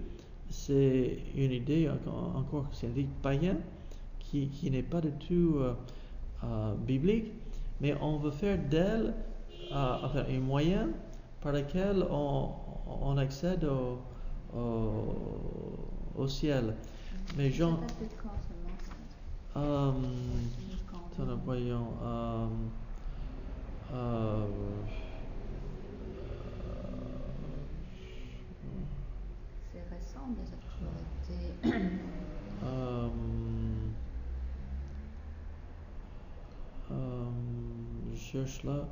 Speaker 1: c'est une idée encore scientifique païenne qui n'est pas du tout biblique, mais on veut faire d'elle enfin, un moyen par lequel on accède au ciel. Mais Jean,
Speaker 2: Ça date de quand seulement ça?
Speaker 1: attends, voyons.
Speaker 2: C'est récent, mais ça a toujours été.
Speaker 1: Je cherche là.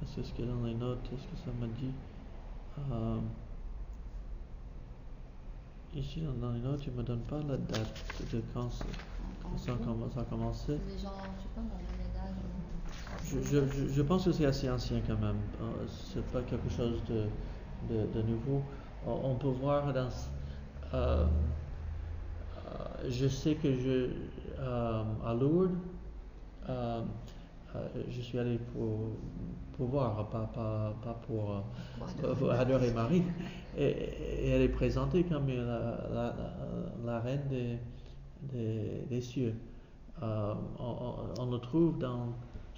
Speaker 1: Est-ce que dans les notes, est-ce que ça m'a dit ici dans les notes, il ne me donne pas la date de quand ça a commencé.
Speaker 2: Les gens, je sais pas, mon ménage.
Speaker 1: Je pense que c'est assez ancien quand même. C'est pas quelque chose de nouveau. On peut voir dans. Je sais que à Lourdes, je suis allé pour voir, pas pour adorer Marie. Et elle est présentée comme la reine des cieux. On le trouve dans,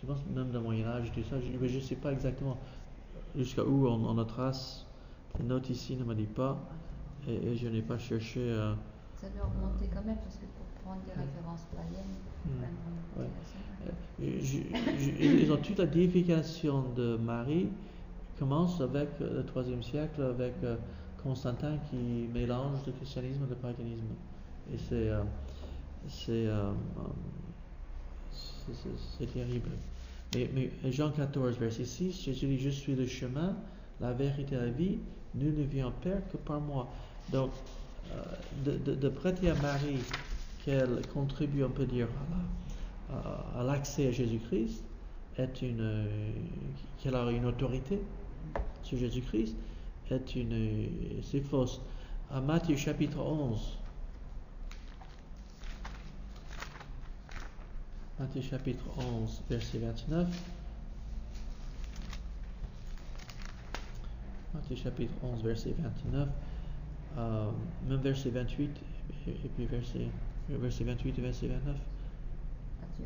Speaker 1: je pense même dans le Moyen-Âge, tout ça. Je ne sais pas exactement jusqu'à où on le trace. Les notes ici ne me disent pas. Et je n'ai pas cherché.
Speaker 2: Ça doit remonter quand même, parce que pour prendre des références païennes,
Speaker 1: ils ont toute la déification de Marie commence avec le IIIe siècle, avec Constantin qui mélange le christianisme et le paganisme. Et c'est terrible. Mais Jean 14, verset 6, Jésus dit, je suis le chemin, la vérité et la vie, nul ne vient au Père que par moi. Donc, de prêter à Marie qu'elle contribue, on peut dire, à l'accès à Jésus-Christ, qu'elle a une autorité sur Jésus-Christ, c'est fausse. À Matthieu chapitre 11, Matthieu chapitre 11, verset 29. Matthieu chapitre 11, verset 29. Même verset 28 et puis verset 28 et verset 29.
Speaker 2: Matthieu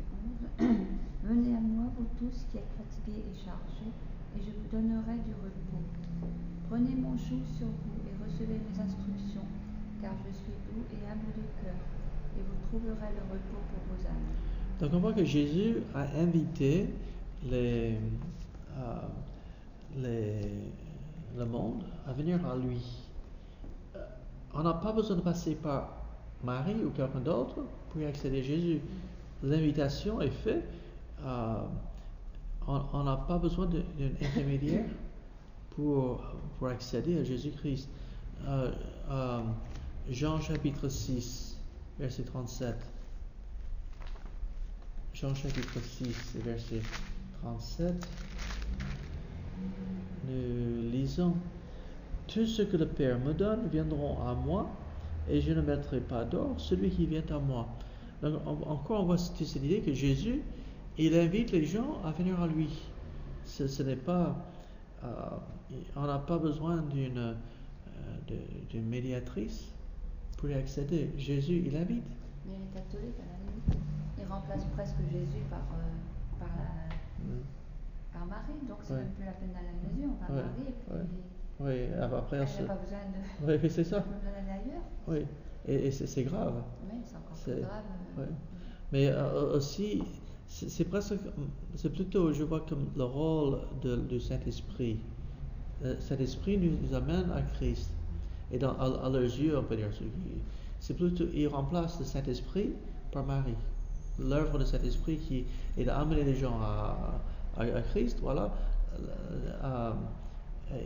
Speaker 2: 11. Venez à moi, vous tous qui êtes fatigués et chargés, et je vous donnerai du repos. Prenez mon joug sur vous et recevez mes instructions, car je suis doux et humble de cœur, et vous trouverez le repos pour vos âmes.
Speaker 1: Donc on voit que Jésus a invité le monde à venir à lui. On n'a pas besoin de passer par Marie ou quelqu'un d'autre pour y accéder à Jésus. L'invitation est faite. On n'a pas besoin d'un intermédiaire pour accéder à Jésus-Christ. Jean chapitre 6, verset 37. Jean chapitre 6, verset 37. Nous lisons. Tout ce que le Père me donne viendront à moi, et je ne mettrai pas d'or celui qui vient à moi. Donc, encore on voit cette idée que Jésus, il invite les gens à venir à lui. Ce n'est pas, on n'a pas besoin d'une médiatrice pour y accéder. Jésus, il invite.
Speaker 2: Mais les catholiques, à la limite, ils remplacent presque Jésus par Marie, donc c'est même plus la peine d'aller à la maison, on va à Marie et puis.
Speaker 1: Oui, après
Speaker 2: elle n'a pas besoin de.
Speaker 1: Oui, c'est ça.
Speaker 2: Pas besoin d'aller ailleurs.
Speaker 1: Oui, et c'est grave.
Speaker 2: Oui, c'est encore plus grave.
Speaker 1: Oui. Mais aussi, c'est plutôt, je vois, comme le rôle du Saint-Esprit. Le Saint-Esprit nous amène à Christ. Et à leurs yeux, on peut dire, c'est plutôt, il remplace le Saint-Esprit par Marie. L'œuvre du Saint-Esprit qui est d'amener les gens à Christ, voilà.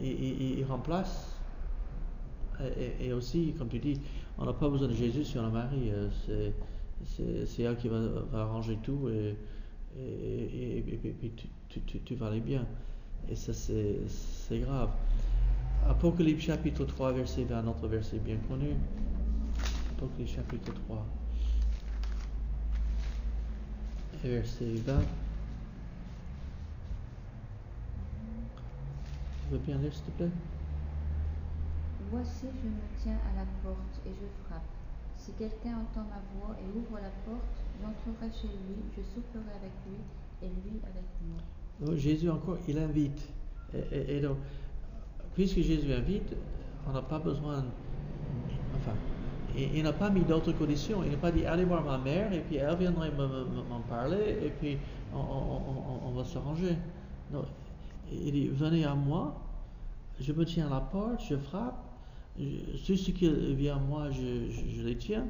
Speaker 1: Il remplace, et aussi, comme tu dis, on n'a pas besoin de Jésus si on a Marie. C'est elle qui va arranger tout, et puis tu vas aller bien. Et ça, c'est grave. Apocalypse chapitre 3, verset 20, notre verset bien connu. Apocalypse chapitre 3, et verset 20. Tu veux bien lire, s'il te plaît?
Speaker 2: Voici, je me tiens à la porte et je frappe. Si quelqu'un entend ma voix et ouvre la porte, j'entrerai chez lui, je souperai avec lui et lui avec moi.
Speaker 1: Donc, Jésus encore, il invite. Et donc, puisque Jésus invite, on n'a pas besoin, enfin, il n'a pas mis d'autres conditions. Il n'a pas dit allez voir ma mère et puis elle viendrait m'en parler et puis on va s'arranger. Non, il dit venez à moi, je me tiens à la porte, je frappe, tout ce qui vient à moi, je les tiens.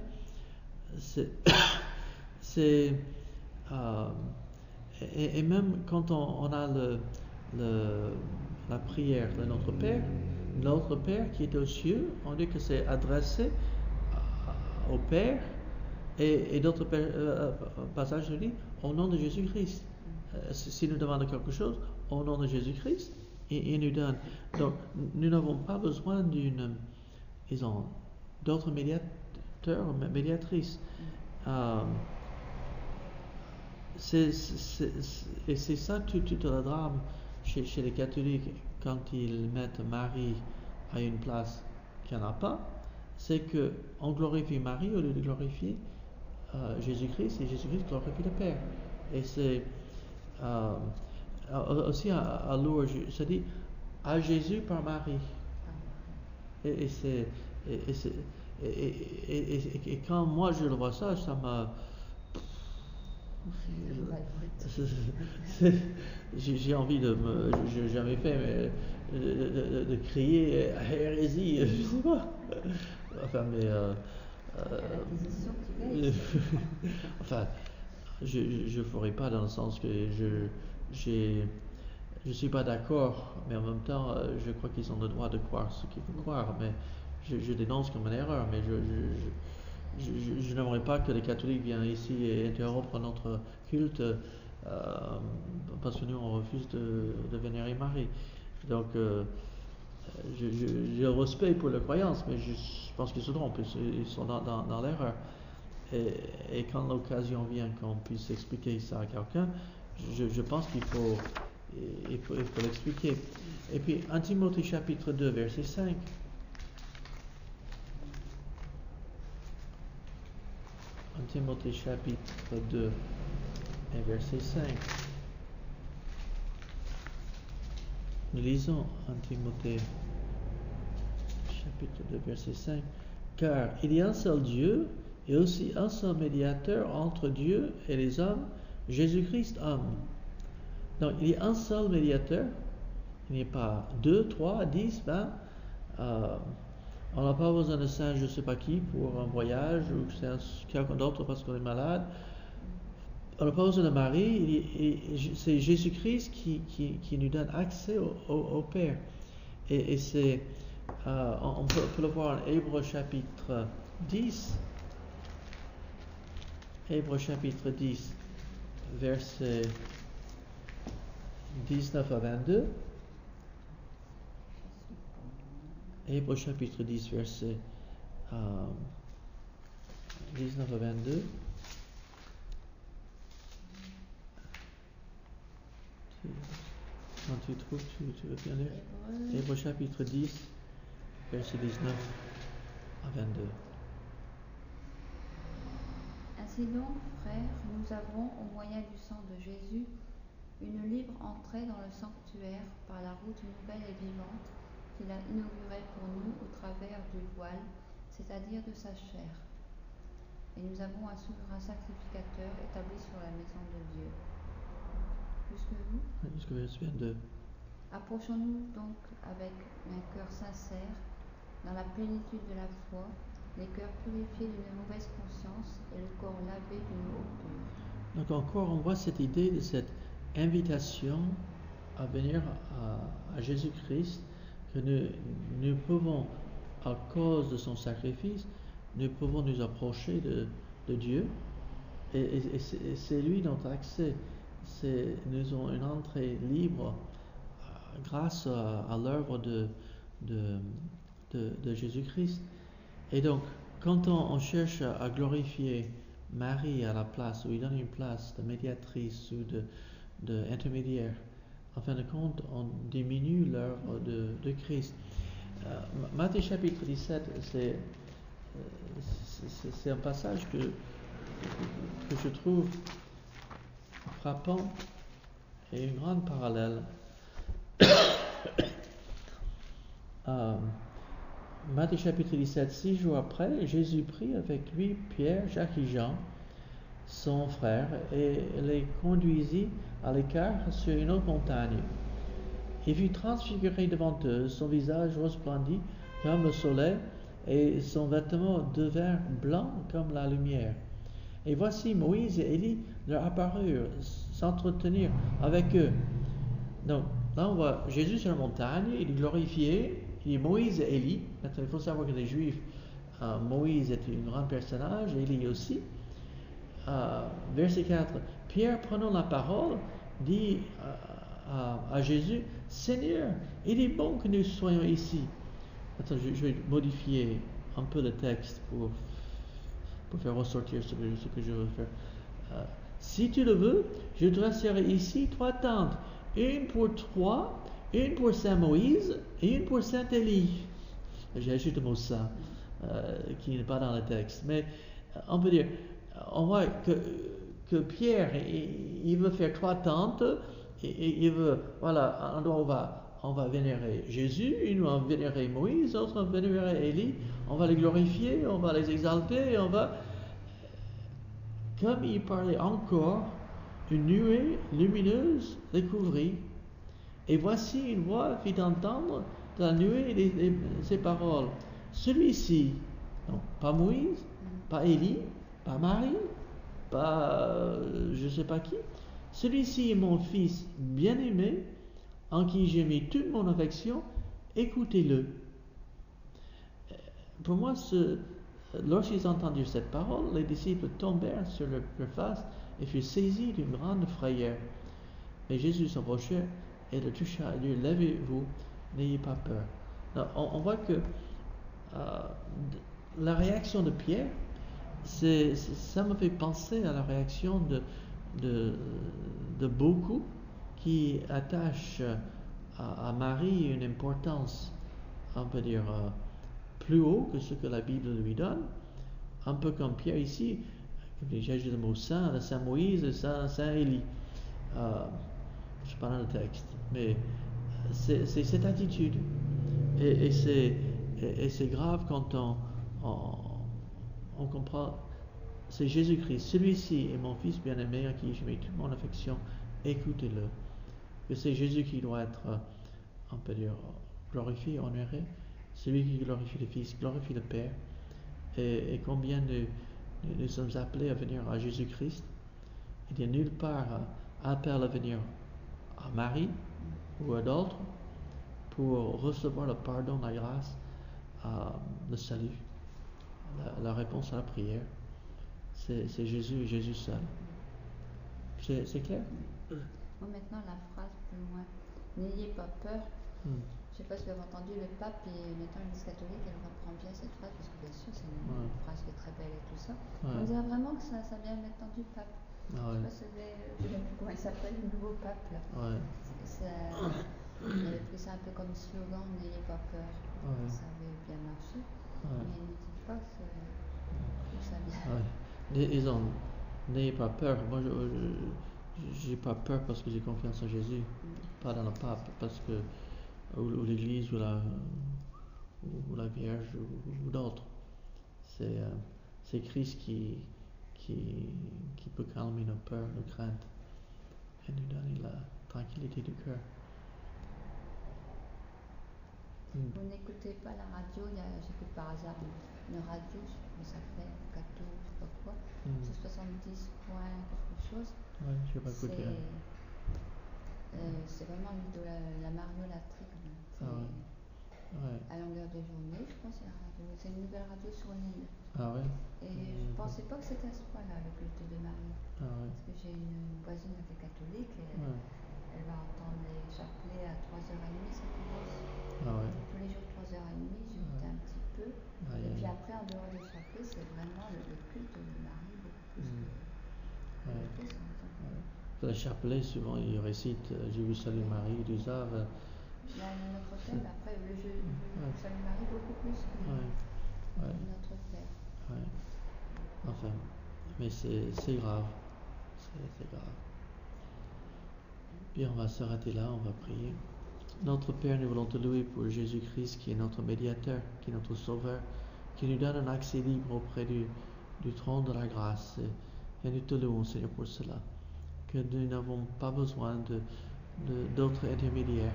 Speaker 1: C'est et même quand on a la prière de notre Père qui est aux cieux, on dit que c'est adressé au Père, et d'autres passages nous disent au nom de Jésus-Christ. Si nous demandons quelque chose, au nom de Jésus-Christ, il nous donne. Donc, nous n'avons pas besoin d'autres médiateurs, médiatrices. Et c'est ça tout le drame chez les catholiques quand ils mettent Marie à une place qu'il n'y en a pas, c'est qu'on glorifie Marie au lieu de glorifier Jésus-Christ, et Jésus-Christ glorifie le Père. Et c'est aussi à Lourdes, ça dit à Jésus par Marie. Et quand moi je le vois ça m'a j'ai envie j'ai jamais fait, mais de crier hérésie, je sais pas. Enfin, mais enfin, je ferai pas dans le sens que je suis pas d'accord, mais en même temps, je crois qu'ils ont le droit de croire ce qu'ils veulent croire, mais je dénonce comme une erreur, mais je n'aimerais pas que les catholiques viennent ici et interrompent notre culte parce que nous on refuse de vénérer Marie. Donc j'ai le respect pour les croyances, mais je pense qu'ils se trompent, ils sont dans l'erreur. Et quand l'occasion vient qu'on puisse expliquer ça à quelqu'un, je pense qu'il faut l'expliquer. Et puis 1 Timothée chapitre 2 verset 5. 1 Timothée chapitre 2 et verset 5. Nous lisons 1 Timothée chapitre 2 verset 5. Car il y a un seul Dieu et aussi un seul médiateur entre Dieu et les hommes, Jésus-Christ homme. Donc il y a un seul médiateur, il n'y a pas 2, 3, 10, 20. On n'a pas besoin de saint je ne sais pas qui pour un voyage ou quelqu'un d'autre parce qu'on est malade. On n'a pas besoin de Marie, c'est Jésus-Christ qui nous donne accès au Père. Et c'est, on peut le voir en Hébreux chapitre 10. Hébreux chapitre 10, versets 19 à 22. Hébreux chapitre 10, versets 19 à 22. Quand tu trouves, tu veux bien lire? Hébreux chapitre 10, versets 19 à 22.
Speaker 2: Ainsi donc, frères, nous avons, au moyen du sang de Jésus, une libre entrée dans le sanctuaire par la route nouvelle et vivante qu'il a inaugurée pour nous au travers du voile, c'est-à-dire de sa chair. Et nous avons un souverain sacrificateur établi sur la maison de Dieu. Jusque vous?
Speaker 1: Jusque verset 22.
Speaker 2: Approchons-nous donc avec un cœur sincère, dans la plénitude de la foi, les cœurs purifiés d'une mauvaise conscience et le corps lavé d'une eau pure.
Speaker 1: Donc encore, on voit cette idée de cette invitation à venir à Jésus-Christ, que nous pouvons, à cause de son sacrifice, nous pouvons nous approcher de Dieu, et c'est lui notre accès. Nous avons une entrée libre grâce à l'œuvre de Jésus-Christ. Et donc, quand on cherche à glorifier Marie à la place, ou il donne une place de médiatrice ou d'intermédiaire, en fin de compte, on diminue l'œuvre de Christ. Matthieu chapitre 17, c'est un passage que je trouve frappant et une grande parallèle. Matthieu chapitre 17, 6 jours après, Jésus prit avec lui Pierre, Jacques et Jean, son frère, et les conduisit à l'écart sur une autre montagne. Il fut transfiguré devant eux, son visage resplendit comme le soleil, et son vêtement devint blanc comme la lumière. Et voici Moïse et Élie leur apparurent, s'entretenir avec eux. Donc, là on voit Jésus sur la montagne, il est glorifié, il est Moïse et Élie. Maintenant, il faut savoir que les Juifs, Moïse était un grand personnage, et Élie aussi. Verset 4, Pierre, prenant la parole, dit à Jésus, Seigneur, il est bon que nous soyons ici. Attends, je vais modifier un peu le texte pour faire ressortir ce que je veux faire. Si tu le veux, je dresserai ici 3 tentes, une pour toi, une pour Saint Moïse et une pour Saint Élie. J'ai ajouté le mot saint, qui n'est pas dans le texte. Mais on peut dire, on voit que Pierre, il veut faire 3 tentes, et il veut, voilà, un endroit où on va vénérer Jésus, une on va vénérer Moïse, l'autre on va vénérer Élie, on va les glorifier, on va les exalter, comme il parlait encore, une nuée lumineuse les couvrit, et voici une voix fit entendre de la nuée ces paroles. Celui-ci, non, pas Moïse, pas Élie, pas Marie, pas je ne sais pas qui, celui-ci est mon fils bien-aimé, en qui j'ai mis toute mon affection, écoutez-le. Pour moi, lorsqu'ils entendirent cette parole, les disciples tombèrent sur leur face et furent saisis d'une grande frayeur. Mais Jésus s'approcha et le toucha et dit, levez-vous, n'ayez pas peur. Alors, on voit que la réaction de Pierre, ça me fait penser à la réaction de beaucoup qui attachent à Marie une importance, on peut dire, plus haut que ce que la Bible lui donne, un peu comme Pierre ici, j'ai ajouté le mot saint, le Saint Moïse, le Saint Élie. Je ne suis pas dans le texte, mais c'est cette attitude. Et c'est grave quand on comprend, c'est Jésus-Christ, celui-ci est mon fils bien-aimé à qui je mets toute mon affection, écoutez-le. Que c'est Jésus qui doit être, on peut dire, glorifié, honoré. Celui qui glorifie le Fils glorifie le Père. Et combien nous sommes appelés à venir à Jésus-Christ. Il n'y a nulle part appel à venir à Marie ou à d'autres pour recevoir le pardon, la grâce, le salut, la réponse à la prière. C'est Jésus et Jésus seul. C'est clair?
Speaker 2: Maintenant, la phrase plus loin. N'ayez pas peur. Je ne sais pas si vous avez entendu le pape, et maintenant l'Église catholique, elle reprend bien cette phrase, parce que bien sûr, c'est une phrase qui est très belle et tout ça. On dirait vraiment que ça vient maintenant du pape. Je ne sais pas je ne sais plus comment il s'appelle, le nouveau pape. Là. Il avait pris ça un peu comme slogan, n'ayez pas peur. Ça avait bien marché. Mais il ne dit pas que ça vient.
Speaker 1: Disons, n'ayez pas peur. Moi, j'ai pas peur parce que j'ai confiance en Jésus, pas dans le pape, parce que ou l'Église ou la Vierge ou d'autres. C'est Christ qui peut calmer nos peurs, nos craintes et nous donner la tranquillité du cœur.
Speaker 2: Vous n'écoutez pas la radio, j'écoute par hasard une radio, mais ça fait gâteau, je sais pas quoi, c'est 70 points quelque chose.
Speaker 1: Ouais, je vais pas écouter.
Speaker 2: C'est vraiment de la mariolatrie quand même. À longueur de journée, je pense, c'est une nouvelle radio sur l'île.
Speaker 1: Ah ouais.
Speaker 2: Et je pensais pas que c'était à ce point-là, le culte de Marie. Parce que j'ai une voisine qui est catholique et elle va entendre les chapelets à 3h30, ça commence. Tous les jours 3h30, j'écoutais un petit peu. Et puis après, en dehors des chapelets, c'est vraiment le culte de Marie, beaucoup plus que ça.
Speaker 1: Le chapelet, souvent, il récite J'ai vu salut Marie, du Zave.
Speaker 2: Il y a notre thème, après le Salut Marie, beaucoup plus.
Speaker 1: Ouais.
Speaker 2: Notre Père.
Speaker 1: Ouais. Enfin, mais c'est grave. C'est grave. Bien, on va s'arrêter là, on va prier. Notre Père, nous voulons te louer pour Jésus-Christ qui est notre médiateur, qui est notre sauveur, qui nous donne un accès libre auprès du trône de la grâce. Et nous te louons, Seigneur, pour cela. Que nous n'avons pas besoin d'autres intermédiaires,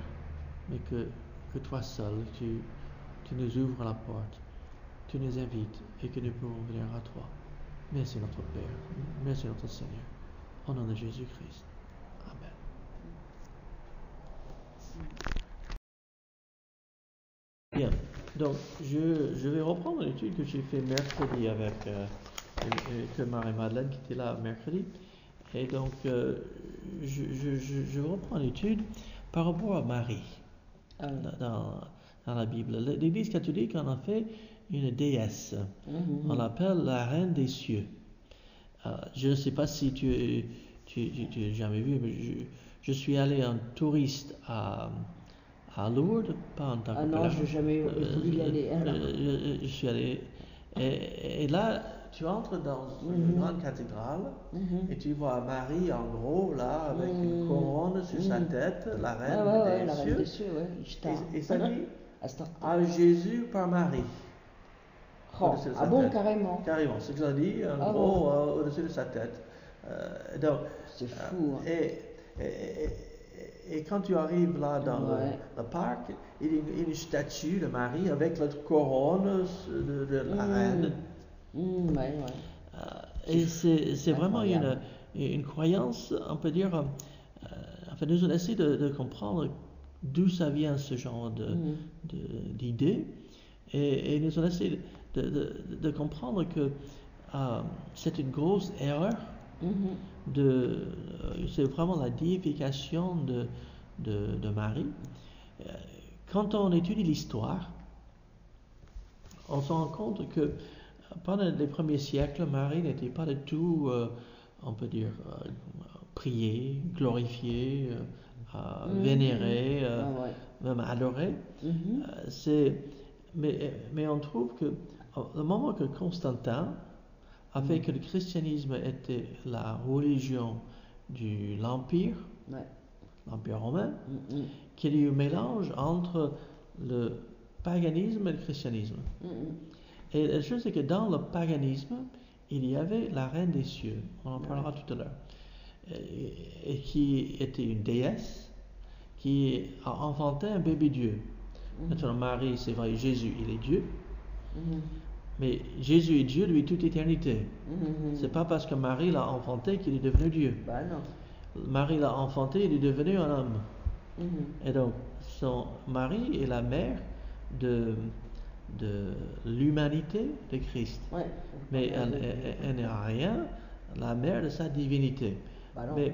Speaker 1: mais que toi seul, tu nous ouvres la porte, tu nous invites et que nous pouvons venir à toi. Merci notre Père, merci notre Seigneur. Au nom de Jésus-Christ. Amen. Bien, donc je vais reprendre l'étude que j'ai fait mercredi avec que Marie-Madeleine qui était là mercredi. Et donc je reprends l'étude par rapport à Marie dans la Bible. L'Église catholique en a fait une déesse. On l'appelle la reine des cieux. Je ne sais pas si tu n'as jamais vu, mais je suis allé en touriste à Lourdes, pas en tant que
Speaker 3: Ah non, je n'ai jamais voulu y aller.
Speaker 1: je suis allé. Et là, tu entres dans une grande cathédrale et tu vois Marie en gros, là, avec une couronne sur sa tête, la reine des cieux.
Speaker 3: Reine des cieux, ouais.
Speaker 1: Et ça dit à Jésus par Marie.
Speaker 3: Oh, ah bon, tête. Carrément.
Speaker 1: Carrément, c'est ce que ça dit, en gros, au-dessus de sa tête. Donc,
Speaker 3: c'est fou.
Speaker 1: Et quand tu arrives là dans le parc, il y a une statue de Marie avec la couronne de la reine. Et c'est vraiment une croyance, on peut dire, enfin nous on essaie de comprendre d'où ça vient ce genre d'idée, et nous on essaie de comprendre que c'est une grosse erreur. C'est vraiment la déification de Marie. Quand on étudie l'histoire, on se rend compte que pendant les premiers siècles, Marie n'était pas du tout, on peut dire, priée, glorifiée, vénérée, même adorée. Mais on trouve que au moment que Constantin a fait que le christianisme était la religion de l'Empire romain, qu'il y a eu un mélange entre le paganisme et le christianisme. Et la chose c'est que dans le paganisme, il y avait la reine des cieux, on en parlera tout à l'heure, et qui était une déesse qui a enfanté un bébé Dieu. Naturellement, Marie, c'est vrai, Jésus, il est Dieu. Mais Jésus est Dieu depuis toute éternité. C'est pas parce que Marie l'a enfanté qu'il est devenu Dieu. Marie l'a enfanté, il est devenu un homme. Et donc, Marie est la mère de l'humanité de Christ. Mais elle n'est en rien la mère de sa divinité. Mais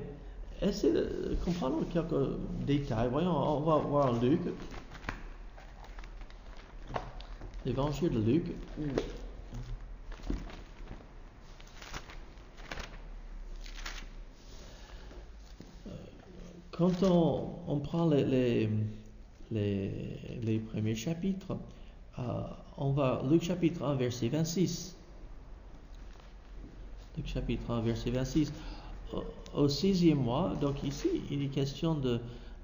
Speaker 1: essayez de comprendre quelques détails. Voyons, on va voir Luc. L'évangile de Luc. Quand on prend les premiers chapitres, on va Luc chapitre 1 verset 26. Luc chapitre 1 verset 26. Au 6e mois, donc ici il est question du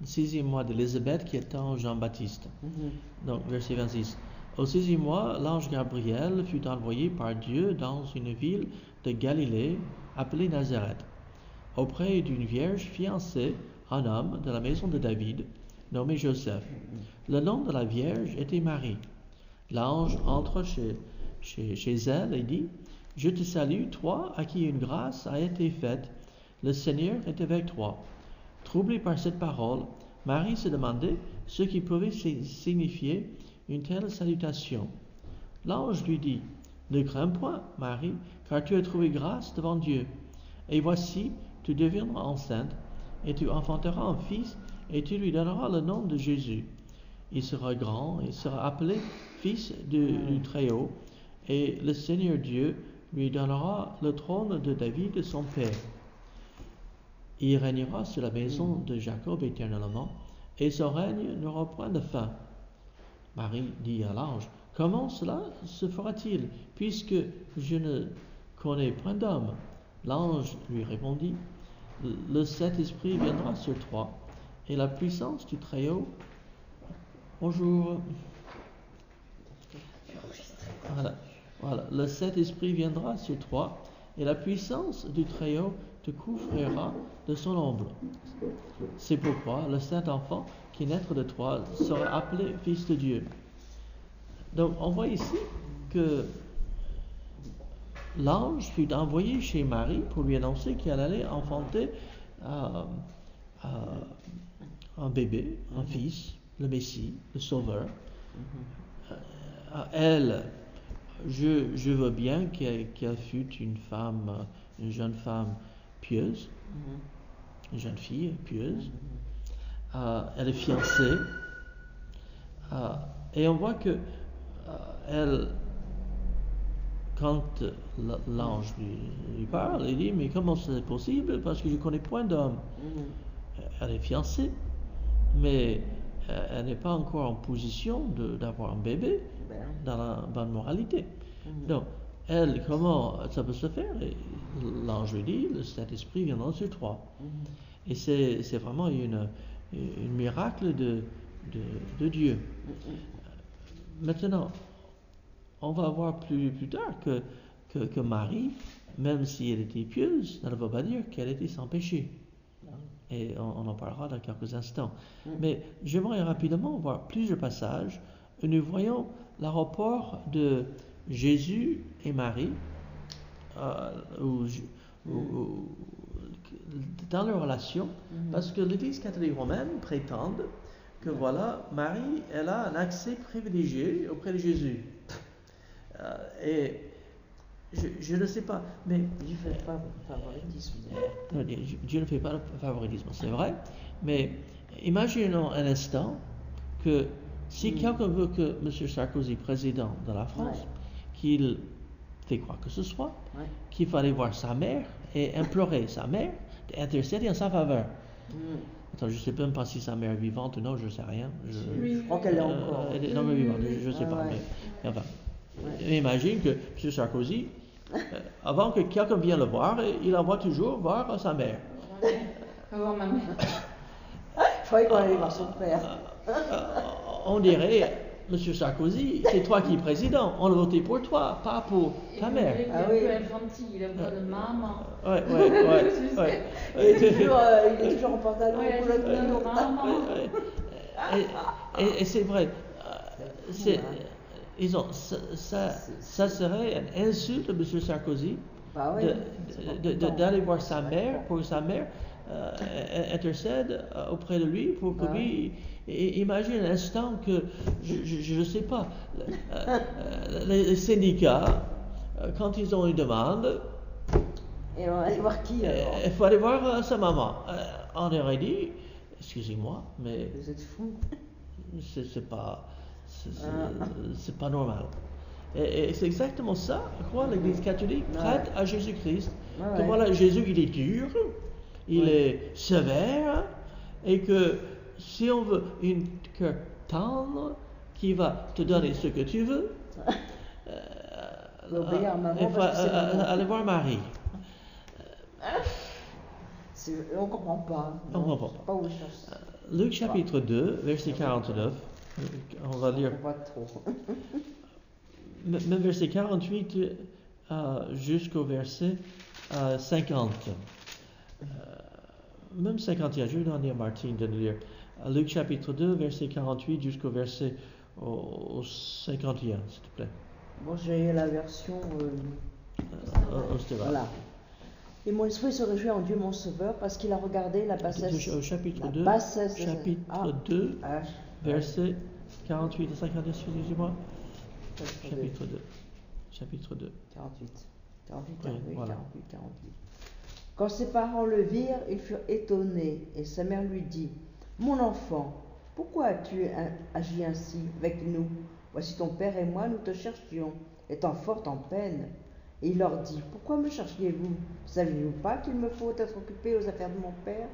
Speaker 1: 6e mois d'Élisabeth qui attend Jean-Baptiste. Donc verset 26. Au 6e mois, l'ange Gabriel fut envoyé par Dieu dans une ville de Galilée appelée Nazareth, auprès d'une vierge fiancée, un homme de la maison de David, nommé Joseph. Le nom de la vierge était Marie. L'ange entre chez elle et dit: Je te salue, toi à qui une grâce a été faite. Le Seigneur est avec toi. Troublée par cette parole, Marie se demandait ce qui pouvait signifier une telle salutation. L'ange lui dit: Ne crains point, Marie, car tu as trouvé grâce devant Dieu. Et voici, tu deviendras enceinte, et tu enfanteras un fils, et tu lui donneras le nom de Jésus. Il sera grand et sera appelé fils du Très-Haut, et le Seigneur Dieu lui donnera le trône de David son père. Il régnera sur la maison de Jacob éternellement, et son règne n'aura point de fin. Marie dit à l'ange: comment cela se fera-t-il, puisque je ne connais point d'homme? L'ange lui répondit, le Saint-Esprit viendra sur toi, et la puissance du Très-Haut. Bonjour. Voilà. Le Saint-Esprit viendra sur toi, et la puissance du Très-Haut te couvrira de son ombre. C'est pourquoi le Saint-Enfant qui naîtra de toi sera appelé Fils de Dieu. Donc, on voit ici que l'ange fut envoyé chez Marie pour lui annoncer qu'elle allait enfanter un bébé, un fils, le Messie, le Sauveur. Elle, je veux bien qu'elle fût une jeune femme pieuse, une jeune fille pieuse. Elle est fiancée. Et on voit que elle, quand l'ange lui parle, il dit, mais comment c'est possible? Parce que je ne connais point d'homme. Elle est fiancée, mais elle n'est pas encore en position d'avoir un bébé dans la bonne moralité. Donc, elle, comment ça peut se faire? Et l'ange lui dit, le Saint-Esprit viendra sur toi. Et c'est vraiment un miracle de Dieu. Maintenant, on va voir plus tard que Marie, même si elle était pieuse, ça ne veut pas dire qu'elle était sans péché. Et on en parlera dans quelques instants. Mais j'aimerais rapidement voir plusieurs passages où nous voyons le rapport de Jésus et Marie dans leur relation, parce que l'Église catholique romaine prétend que voilà, Marie, elle a un accès privilégié auprès de Jésus. Et je ne sais pas, mais
Speaker 3: Dieu ne fait pas de favoritisme.
Speaker 1: Non, Dieu ne fait pas de favoritisme, c'est vrai, mais imaginons un instant que si quelqu'un veut que M. Sarkozy, président de la France, qu'il fait quoi que ce soit, qu'il fallait voir sa mère et implorer sa mère d'intercéder en sa faveur. Attends, je ne sais même pas si sa mère est vivante ou non, je ne sais rien.
Speaker 3: Je crois qu'elle est encore.
Speaker 1: Elle est non, mais vivante, je ne sais pas. Mais enfin, imagine que M. Sarkozy, avant que quelqu'un vienne le voir, il envoie toujours voir sa mère.
Speaker 2: Voir ma mère.
Speaker 3: Je croyais qu'on allait voir son père.
Speaker 1: On dirait, M. Sarkozy, c'est toi qui es président. On a voté pour toi, pas pour ta mère.
Speaker 2: Il est un peu infantile, il a besoin de maman.
Speaker 3: Ouais. Il est toujours en pantalon.
Speaker 2: Maman.
Speaker 1: Et c'est vrai. Ça serait une insulte à M. Sarkozy d'aller voir sa mère pour que sa mère intercède auprès de lui pour que lui imagine un instant que je ne sais pas les syndicats quand ils ont une demande
Speaker 3: et on va aller voir qui alors?
Speaker 1: Il faut aller voir sa maman. On aurait dit, excusez-moi, mais
Speaker 3: vous êtes fou.
Speaker 1: C'est pas normal. Et c'est exactement ça, je crois, l'Église catholique prête à Jésus-Christ. Que voilà, Jésus, il est dur, il est sévère, et que si on veut une cœur tendre qui va te donner ce que tu veux, il faut aller voir Marie.
Speaker 3: On ne comprend pas.
Speaker 1: On ne comprend pas.
Speaker 3: Où chercher.
Speaker 1: Luc chapitre 2, verset 49. On va lire.
Speaker 3: Pas trop.
Speaker 1: Même verset 48 jusqu'au verset 50. Même 51, je vais demander à Martine de lire. Luc chapitre 2, verset 48 jusqu'au verset 51, s'il te plaît.
Speaker 3: Bon, j'ai la version. Voilà. Et mon esprit se réjouit en Dieu mon Sauveur parce qu'il a regardé la bassesse.
Speaker 1: Chapitre 2, verset 48 et 51, excusez-moi. Chapitre 2.
Speaker 3: 48.
Speaker 1: Voilà.
Speaker 3: 48. Quand ses parents le virent, ils furent étonnés, et sa mère lui dit, mon enfant, pourquoi as-tu agi ainsi avec nous? Voici ton père et moi, nous te cherchions, étant fort en peine. Et il leur dit, pourquoi me cherchiez-vous? Saviez-vous pas qu'il me faut être occupé aux affaires de mon père?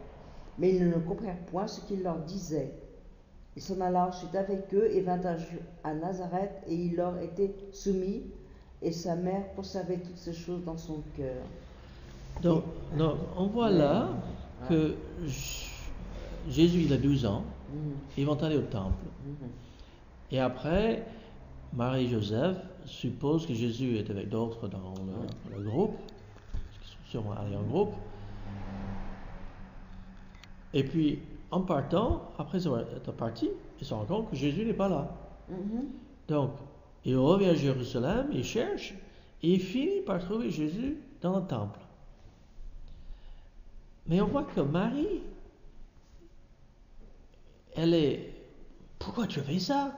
Speaker 3: Mais ils ne comprirent point ce qu'il leur disait. Il s'en alla ensuite avec eux et vint à Nazareth, et il leur était soumis, et sa mère conservait toutes ces choses dans son cœur.
Speaker 1: Donc, on voit là que Jésus, il a 12 ans, ils vont aller au temple. Et après, Marie et Joseph supposent que Jésus est avec d'autres dans le groupe, parce qu'ils sont sûrement allés en groupe. Et puis, en partant, après être parti, ils se rendent compte que Jésus n'est pas là. Donc, il revient à Jérusalem, il cherche, et il finit par trouver Jésus dans le temple. Mais on voit que Marie, elle est... Pourquoi tu as fait ça?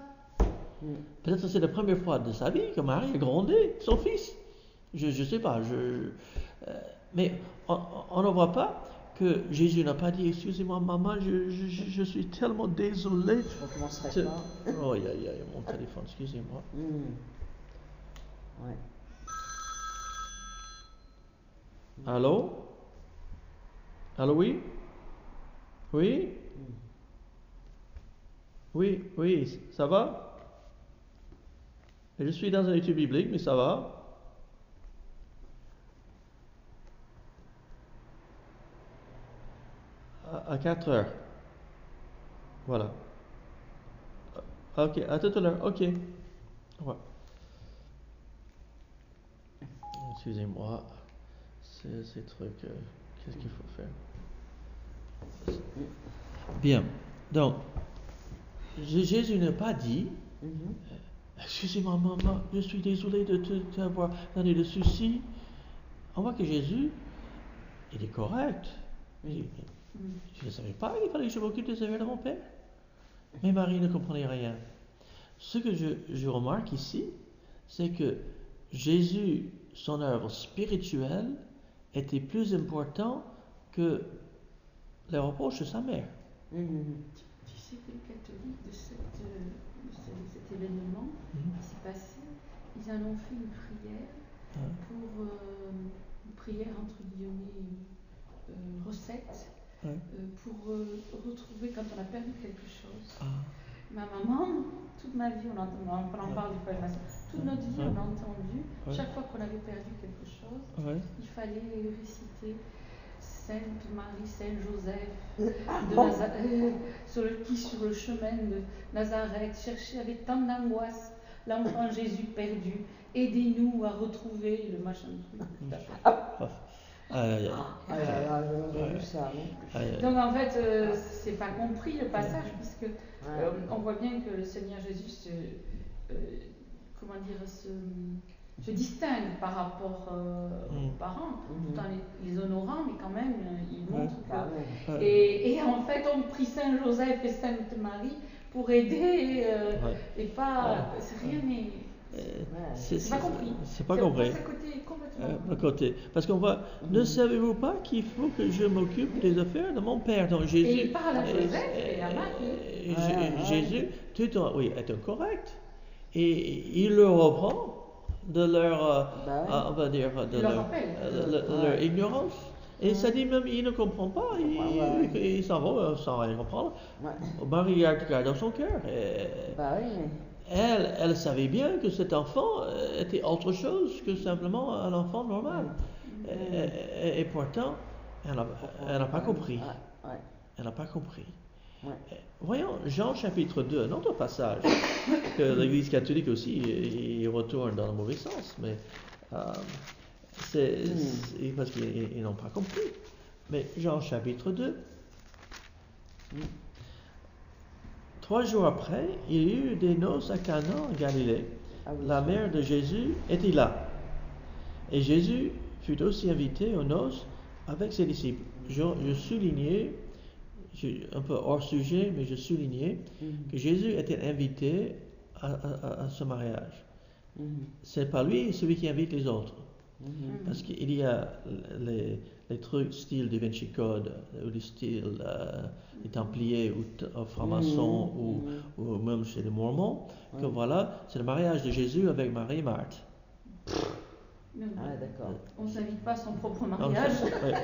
Speaker 1: Peut-être que c'est la première fois de sa vie que Marie a grondé son fils. Je ne sais pas. Mais on ne voit pas que Jésus n'a pas dit « Excusez-moi, maman, je suis tellement désolé. »
Speaker 3: Je ne recommencerai pas.
Speaker 1: Oh, il y a mon téléphone, excusez-moi.
Speaker 3: Ouais.
Speaker 1: Allô? Allô, oui? Oui? Oui, ça va? Je suis dans une étude biblique, mais ça va? À 4 heures. Voilà. Ok, à tout à l'heure. Ok. Ouais. Excusez-moi. Ces trucs. Qu'est-ce qu'il faut faire? Bien. Donc, Jésus n'a pas dit excusez-moi, maman, je suis désolé de t'avoir donné de soucis. On voit que Jésus, il est correct. Je ne savais pas, il fallait que je m'occupe des affaires de mon père. Mais Marie ne comprenait rien. Ce que je remarque ici, c'est que Jésus, son œuvre spirituelle, était plus important que les reproches de sa mère.
Speaker 4: Tu sais que les catholiques de cet événement qui s'est passé, ils en ont fait une prière pour une prière entre guillemets recette pour retrouver quand on a perdu quelque chose. Ma maman, toute ma vie, on en parle du Père Massé, toute notre vie on a entendu, chaque fois qu'on avait perdu quelque chose, il fallait réciter Sainte Marie, Saint Joseph, qui sur le chemin de Nazareth cherchait avec tant d'angoisse l'enfant Jésus perdu. Aidez-nous à retrouver le machin truc. Donc en fait, c'est pas compris le passage puisque on voit bien que le Seigneur Jésus se distingue par rapport aux parents, tout en les honorant, mais quand même, il montre que... Et en fait, on prie Saint Joseph et Sainte Marie pour aider, et pas... C'est rien, mais... c'est pas compris.
Speaker 1: C'est pas compris.
Speaker 4: C'est complètement
Speaker 1: côté. Parce qu'on voit, ne savez-vous pas qu'il faut que je m'occupe des affaires de mon père? Donc Jésus...
Speaker 4: Et il parle à Joseph et à Marie.
Speaker 1: Jésus, est correct. Et il leur reprend de leur, on va dire, de leur ignorance. Et ça dit même, il ne comprend pas, il s'en va sans rien comprendre. Marie garde dans son cœur. Elle savait bien que cet enfant était autre chose que simplement un enfant normal. Et pourtant, elle n'a pas compris. Elle n'a pas compris. Voyons Jean chapitre 2, un autre passage que l'Église catholique aussi il retourne dans le mauvais sens, mais c'est parce qu'ils n'ont pas compris. Mais Jean chapitre 2, 3 jours après, il y eut des noces à Cana en Galilée. La mère de Jésus était là. Et Jésus fut aussi invité aux noces avec ses disciples. Je soulignais, un peu hors sujet, mais je soulignais que Jésus était invité à ce mariage. C'est pas lui celui qui invite les autres. Parce qu'il y a les trucs style Da Vinci Code, ou le style des Templiers, ou francs-maçons, ou même chez les Mormons, que voilà, c'est le mariage de Jésus avec Marie et Marthe.
Speaker 4: Non,
Speaker 3: Ah, d'accord.
Speaker 4: on ne s'invite pas à son propre
Speaker 1: Donc,
Speaker 4: mariage.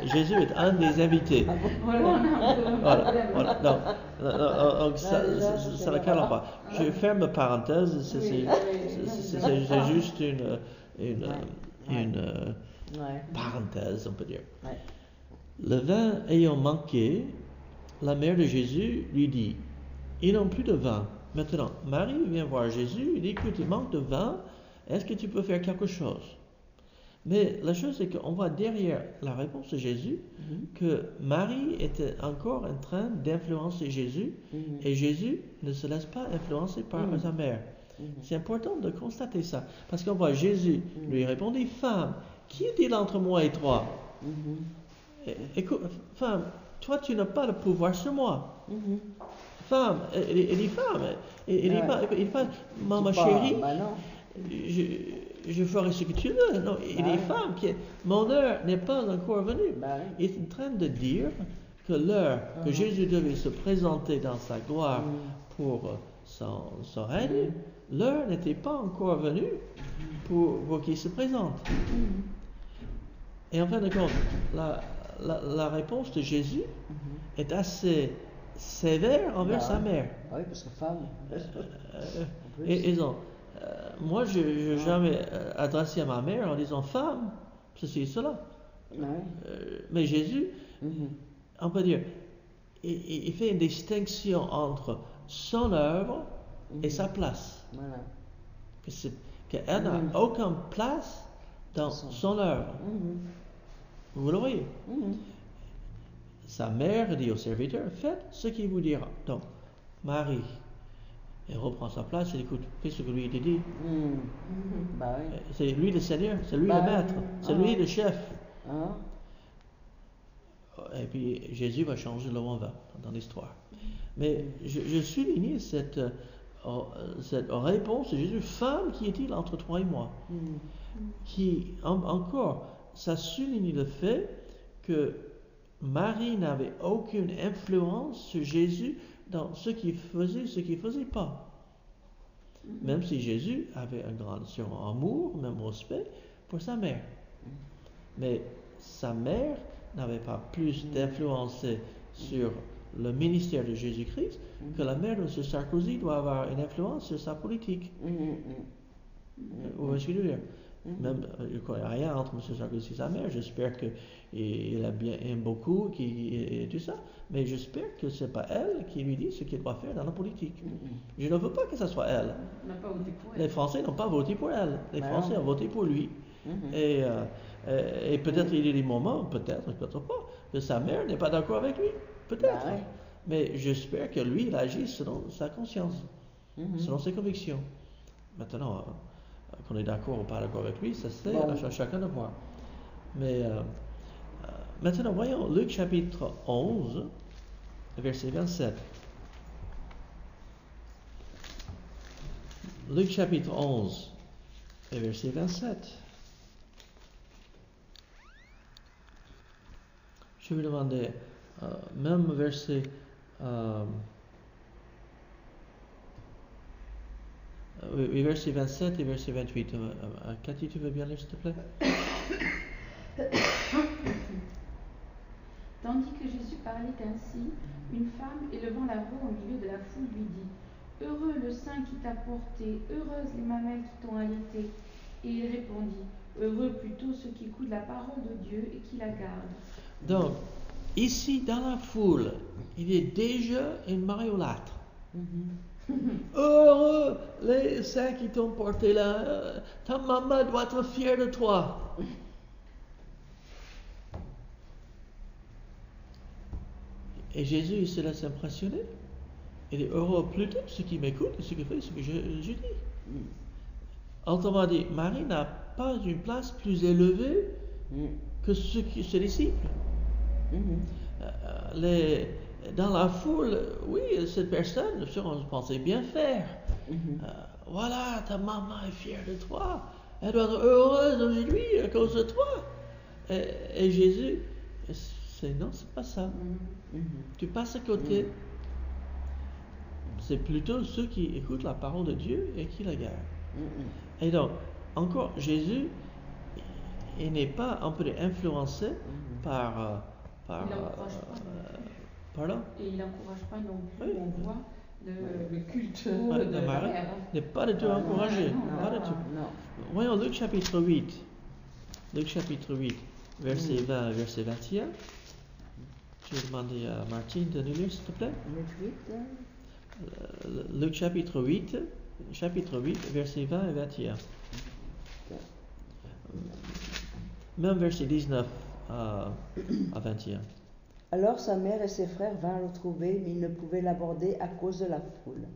Speaker 1: Jésus est un des invités.
Speaker 4: Voilà, on a un peu un
Speaker 1: Voilà,
Speaker 4: problème.
Speaker 1: voilà. Donc,
Speaker 3: déjà,
Speaker 1: ça ne calme pas. Je ferme parenthèse, c'est juste une
Speaker 3: Ouais.
Speaker 1: parenthèse, on peut dire.
Speaker 3: Ouais.
Speaker 1: Le vin ayant manqué, la mère de Jésus lui dit, ils n'ont plus de vin. Maintenant, Marie vient voir Jésus, il dit, écoute, il manque de vin, est-ce que tu peux faire quelque chose? Mais la chose, c'est qu'on voit derrière la réponse de Jésus que Marie était encore en train d'influencer Jésus et Jésus ne se laisse pas influencer par sa mère. C'est important de constater ça. Parce qu'on voit Jésus lui répondit, femme, qui est-il entre moi et toi? Écoute, femme, toi tu n'as pas le pouvoir sur moi. Femme, il dit femme, il dit pas, maman chérie,
Speaker 3: Bah non.
Speaker 1: je ferai ce que tu veux. Non, il dit femme, mon heure n'est pas encore venue.
Speaker 3: Bah oui.
Speaker 1: Il est en train de dire que l'heure que Jésus devait se présenter dans sa gloire pour son règne, l'heure n'était pas encore venue pour qu'il se présente. Et en fin de compte, la réponse de Jésus est assez sévère envers sa mère.
Speaker 3: Oui, parce que femme.
Speaker 1: Et ils ont, moi, je n'ai jamais adressé à ma mère en disant femme, ceci et cela. Mais Jésus, on peut dire, il fait une distinction entre son œuvre et sa place.
Speaker 3: Voilà.
Speaker 1: Qu'elle n'a aucune place dans son œuvre. Vous le voyez? Sa mère dit au serviteur, faites ce qu'il vous dira. Donc, Marie, elle reprend sa place, elle écoute, fais ce que lui te dit.
Speaker 3: Bah oui.
Speaker 1: C'est lui le Seigneur, c'est lui le maître, c'est lui le chef. Et puis Jésus va changer l'eau en vin dans l'histoire. Mais je souligne cette réponse de Jésus, femme, qui est-il entre toi et moi? Qui, encore, ça souligne le fait que Marie n'avait aucune influence sur Jésus dans ce qu'il faisait, ce qu'il ne faisait pas. Même si Jésus avait un grand amour, même respect pour sa mère. Mais sa mère n'avait pas plus d'influence sur le ministère de Jésus-Christ que la mère de M. Sarkozy doit avoir une influence sur sa politique. Vous voyez ce que je veux dire? Même, je ne connais rien entre M. Sarkozy et sa mère. J'espère qu'il aime beaucoup et tout ça. Mais j'espère que ce n'est pas elle qui lui dit ce qu'il doit faire dans la politique. Je ne veux pas que ce soit elle.
Speaker 4: On n'a pas voté pour elle.
Speaker 1: Les Français n'ont pas voté pour elle. Les Français ont voté pour lui. Et peut-être il y a des moments, peut-être pas, que sa mère n'est pas d'accord avec lui. Peut-être. Mais j'espère que lui, il agit selon sa conscience, selon ses convictions. Maintenant, qu'on est d'accord ou pas d'accord avec lui, ça c'est à chacun de voir. Mais maintenant, voyons Luc chapitre 11, verset 27. Luc chapitre 11, verset 27. Je vais demander, même verset... oui, verset 27 et verset 28. Cathy, tu veux bien lire, s'il te plaît?
Speaker 4: Tandis que Jésus parlait ainsi, une femme, élevant la voix au milieu de la foule, lui dit, « Heureux le sein qui t'a porté, heureuses les mamelles qui t'ont allaité. » Et il répondit, « Heureux plutôt ceux qui écoutent la parole de Dieu et qui la gardent. »
Speaker 1: Donc, ici, dans la foule, il y a déjà une mariolâtre. Heureux les saints qui t'ont porté là, ta maman doit être fière de toi. Et Jésus, il se laisse impressionner. Il est heureux plutôt ceux qui m'écoutent, ceux qui font ce que je dis. Autrement dit, Marie n'a pas une place plus élevée que ses disciples. Dans la foule, oui, cette personne, on pensait bien faire. Voilà, ta maman est fière de toi. Elle doit être heureuse aujourd'hui à cause de toi. Et Jésus, non, c'est pas ça. Tu passes à côté. C'est plutôt ceux qui écoutent la parole de Dieu et qui la gardent. Et donc, encore, Jésus, il n'est pas un peu influencé par...
Speaker 4: Il n'encourage pas.
Speaker 1: Pardon?
Speaker 4: Et il n'encourage pas non plus,
Speaker 1: Oui.
Speaker 4: on voit le culte
Speaker 1: Ouais,
Speaker 4: de la
Speaker 1: Marie
Speaker 4: mère.
Speaker 1: n'est pas du tout encouragé.
Speaker 4: non,
Speaker 1: Pas du tout.
Speaker 3: Non.
Speaker 1: Voyons Luc chapitre 8. Luc chapitre 8, verset 20 et verset 21. Je vais demander à Martine de nous lire, s'il te plaît. Luc chapitre 8, verset 20 et 21. Même verset 19 à 21.
Speaker 3: Alors sa mère et ses frères vinrent le trouver, mais ils ne pouvaient l'aborder à cause de la foule.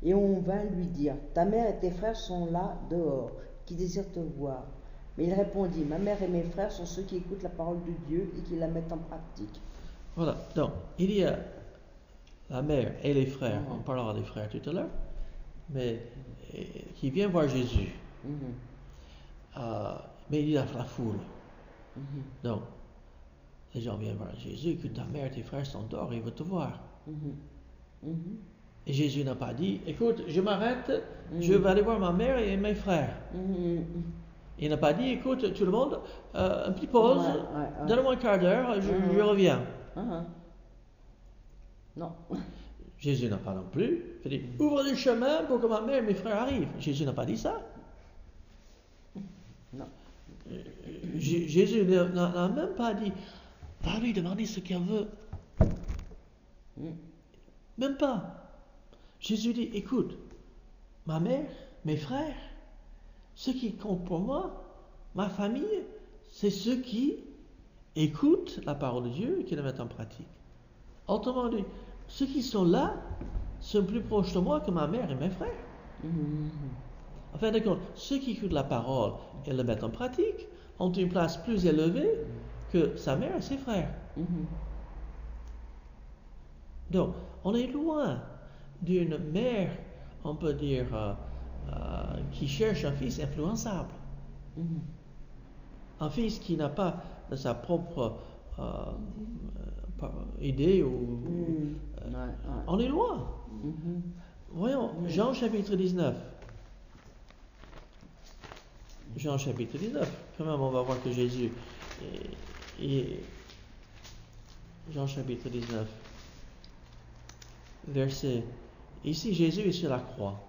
Speaker 3: Et on vint lui dire, ta mère et tes frères sont là dehors, qui désirent te voir. Mais il répondit, ma mère et mes frères sont ceux qui écoutent la parole de Dieu et qui la mettent en pratique.
Speaker 1: Voilà, donc il y a la mère et les frères, on parlera des frères tout à l'heure, mais qui viennent voir Jésus. Mais il y a la foule. Donc, les gens viennent voir Jésus, que ta mère et tes frères sont dehors, ils veulent te voir. Et Jésus n'a pas dit, écoute, je m'arrête, je vais aller voir ma mère et mes frères. Il n'a pas dit, écoute, tout le monde, une petite pause, donne-moi un quart d'heure, je reviens.
Speaker 3: Non.
Speaker 1: Jésus n'a pas non plus. Il dit, ouvre le chemin pour que ma mère et mes frères arrivent. Jésus n'a pas dit ça.
Speaker 3: Non.
Speaker 1: Jésus n'a même pas dit, va lui demander ce qu'elle veut. Même pas. Jésus dit, écoute, ma mère, mes frères, ce qui compte pour moi, ma famille, c'est ceux qui écoutent la parole de Dieu et qui la mettent en pratique. Autrement dit, ceux qui sont là sont plus proches de moi que ma mère et mes frères. En fin de compte, ceux qui écoutent la parole et la mettent en pratique ont une place plus élevée que sa mère et ses frères. Donc, on est loin d'une mère, on peut dire, qui cherche un fils influençable. Un fils qui n'a pas de sa propre idée ou... On est loin. Voyons, Jean chapitre 19. Jean chapitre 19. Quand même, on va voir que Jésus... Jean chapitre 19. Verset... Ici, Jésus est sur la croix.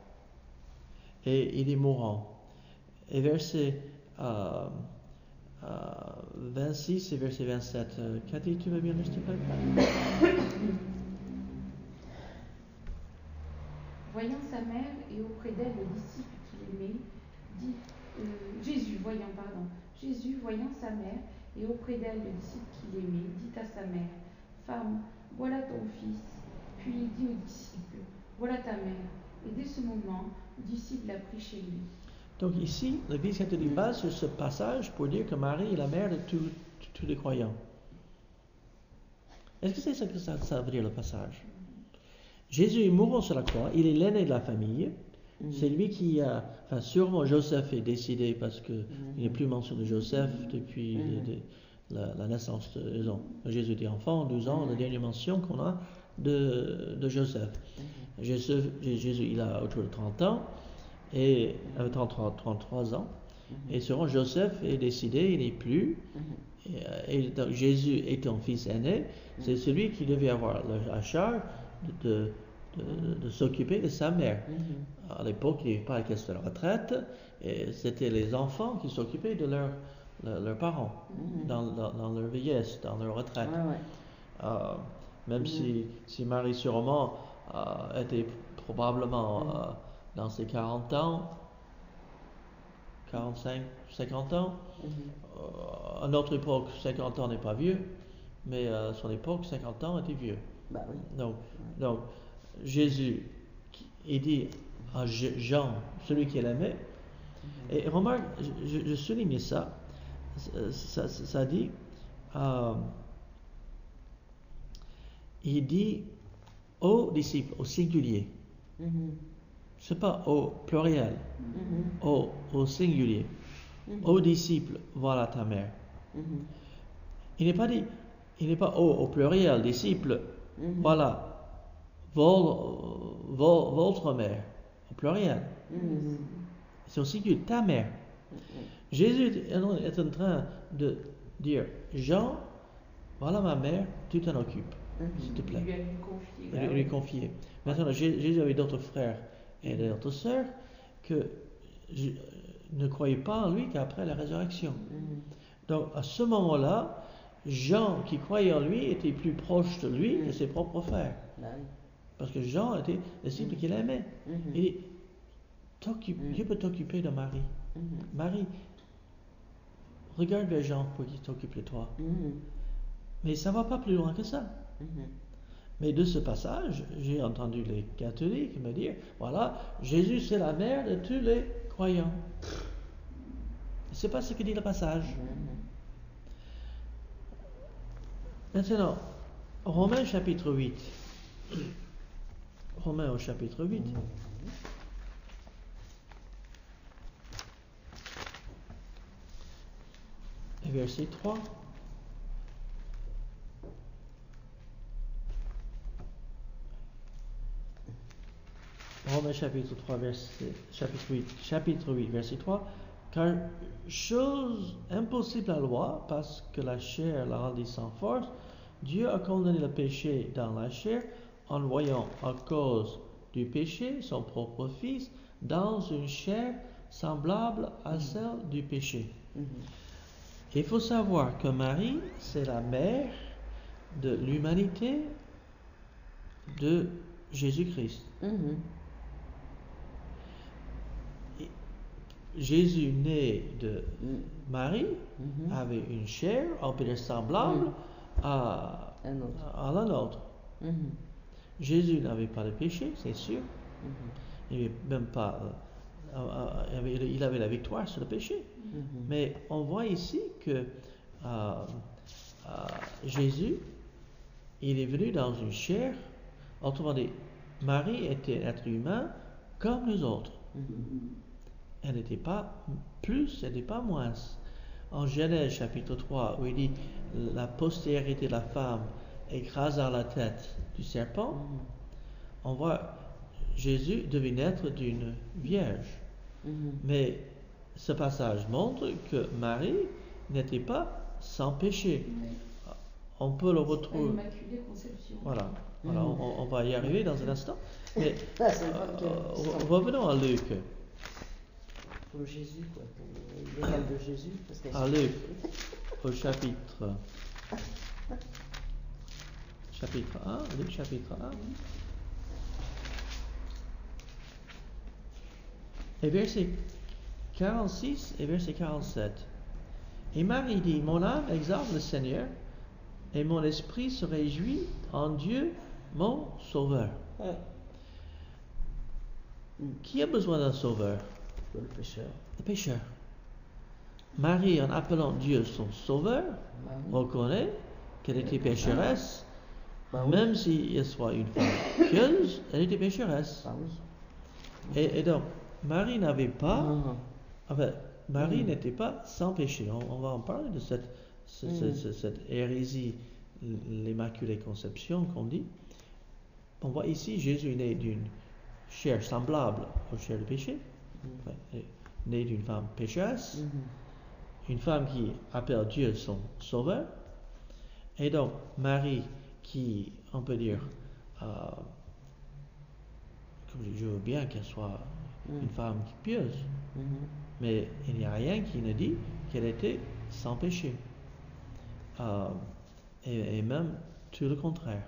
Speaker 1: Et il est mourant. Et verset 26 et verset 27. Cathy, tu veux bien lire, s'il te plaît?
Speaker 4: Voyant sa mère et auprès d'elle le disciple qu'il aimait, Jésus, voyant sa mère et auprès d'elle le disciple qu'il aimait, dit à sa mère, femme, voilà ton fils. Puis il dit au disciple, voilà ta mère. Et dès ce moment, le disciple l'a pris chez lui.
Speaker 1: Donc ici, l'Église catholique base sur ce passage pour dire que Marie est la mère de tous les croyants. Est-ce que c'est ça que ça veut dire le passage? Jésus est mourant sur la croix, il est l'aîné de la famille. C'est lui qui a... Enfin, sûrement Joseph est décédé parce qu'il n'est plus mention de Joseph depuis la naissance de Jésus était enfant, 12 ans, la dernière mention qu'on a de Joseph. Jésus, il a autour de 30 ans, et 33 ans, et selon Joseph est décédé, il n'est plus, et donc Jésus est un fils aîné, c'est celui qui devait avoir la charge de s'occuper de sa mère. À l'époque, il n'y avait pas la question de la retraite, et c'était les enfants qui s'occupaient de leurs parents, dans leur vieillesse, dans leur retraite. Même si Marie sûrement était probablement dans ses 40 ans, 45, 50 ans. À notre époque, 50 ans n'est pas vieux, mais à son époque, 50 ans était vieux. Donc, Jésus, il dit à Jean, celui qui l'aimait, et remarque, je souligne ça dit, il dit aux disciples, au singulier. C'est pas au pluriel, au singulier. Aux disciples, voilà ta mère. Il n'est pas au pluriel, disciples, voilà votre mère, au pluriel. C'est au singulier, ta mère. Jésus est en train de dire, Jean, voilà ma mère, tu t'en occupes, s'il te plaît.
Speaker 4: Il lui a confié.
Speaker 1: Il lui confier. Maintenant, Jésus avait d'autres frères et d'autres sœurs que ne croyaient pas en lui qu'après la résurrection. Donc, à ce moment-là, Jean, qui croyait en lui, était plus proche de lui que ses propres frères. Parce que Jean était le disciple qu'il aimait. Il dit, Dieu peut t'occuper de Marie. Marie, regarde vers Jean pour qu'il t'occupe de toi. Mais ça ne va pas plus loin que ça. Mais de ce passage, j'ai entendu les catholiques me dire, voilà, Jésus c'est la mère de tous les croyants. C'est pas ce que dit le passage. Maintenant, Romains chapitre 8. Romains au chapitre 8. Et verset 3. Romains chapitre 8, verset 3. Car chose impossible à la loi, parce que la chair la rendit sans force, Dieu a condamné le péché dans la chair, en voyant à cause du péché son propre Fils dans une chair semblable à celle du péché. Il faut savoir que Marie, c'est la mère de l'humanité de Jésus-Christ. Jésus né de Marie avait une chair, on peut dire semblable à la nôtre. Jésus n'avait pas de péché, c'est sûr. Il n'avait même pas, il avait la victoire sur le péché. Mais on voit ici que Jésus, il est venu dans une chair. Autrement dit, Marie était un être humain comme nous autres. Elle n'était pas plus, elle n'était pas moins. En Genèse chapitre 3, où il dit la postérité de la femme écrasa la tête du serpent, on voit Jésus devait naître d'une vierge. Mais ce passage montre que Marie n'était pas sans péché. On peut le retrouver.
Speaker 4: L'Immaculée Conception.
Speaker 1: Voilà, on va y arriver dans un instant. Mais revenons à Luc.
Speaker 3: Pour Jésus, quoi. Pour l'égal de Jésus.
Speaker 1: À Luc, au chapitre 1, Luc chapitre 1. Et verset 46 et verset 47. Et Marie dit, mon âme exalte le Seigneur, et mon esprit se réjouit en Dieu, mon Sauveur. Qui a besoin d'un Sauveur?
Speaker 3: Le pécheur.
Speaker 1: Le pécheur. Marie, en appelant Dieu son Sauveur, reconnaît qu'elle était pécheresse, même si elle soit une femme pieuse, elle était pécheresse. Et donc, Marie n'avait pas, Marie n'était pas sans péché. On va en parler de cette hérésie, l'Immaculée Conception qu'on dit. On voit ici Jésus né d'une chair semblable aux chairs de péché, né d'une femme pécheresse, une femme qui appelle Dieu son Sauveur, et donc Marie qui, on peut dire, je veux bien qu'elle soit une femme pieuse, mais il n'y a rien qui ne dit qu'elle était sans péché. Et même tout le contraire.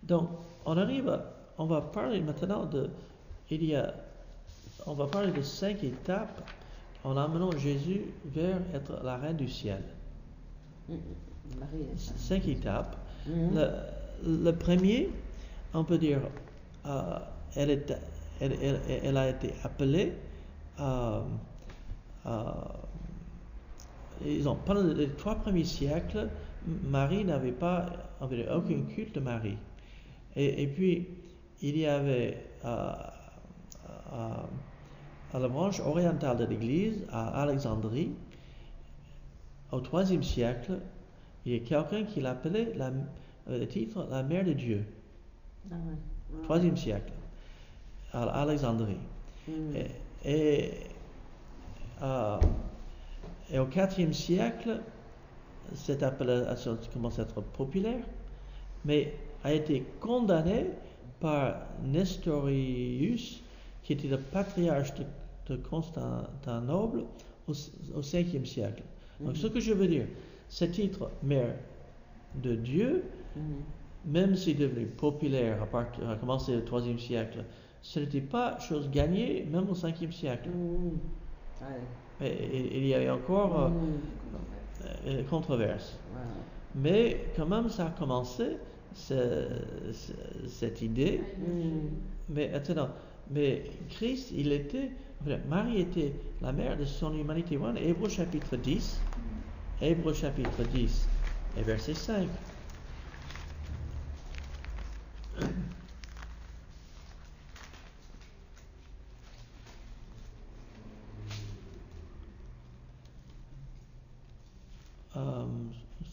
Speaker 1: Donc, on va parler maintenant on va parler de 5 étapes en amenant Jésus vers être la reine du ciel. 5 étapes. Le premier, on peut dire, elle a été appelée pendant les 3 premiers siècles, Marie n'avait pas aucun culte de Marie. Et puis, il y avait à la branche orientale de l'Église, à Alexandrie, au IIIe siècle, il y a quelqu'un qui l'appelait le titre la Mère de Dieu. IIIe siècle, à Alexandrie. Et Et au IVe siècle, cette appellation commence à être populaire, mais a été condamnée par Nestorius, qui était le patriarche de Constantinople au Ve siècle. Donc ce que je veux dire, ce titre mère de Dieu, même s'il est devenu populaire à commencer au IIIe siècle, ce n'était pas chose gagnée même au Ve siècle. Mais il y avait encore controverse. Mais quand même ça a commencé, cette idée. Mais attends, mais Christ, Marie était la mère de son humanité. Voilà, Hébreux chapitre 10 et verset 5.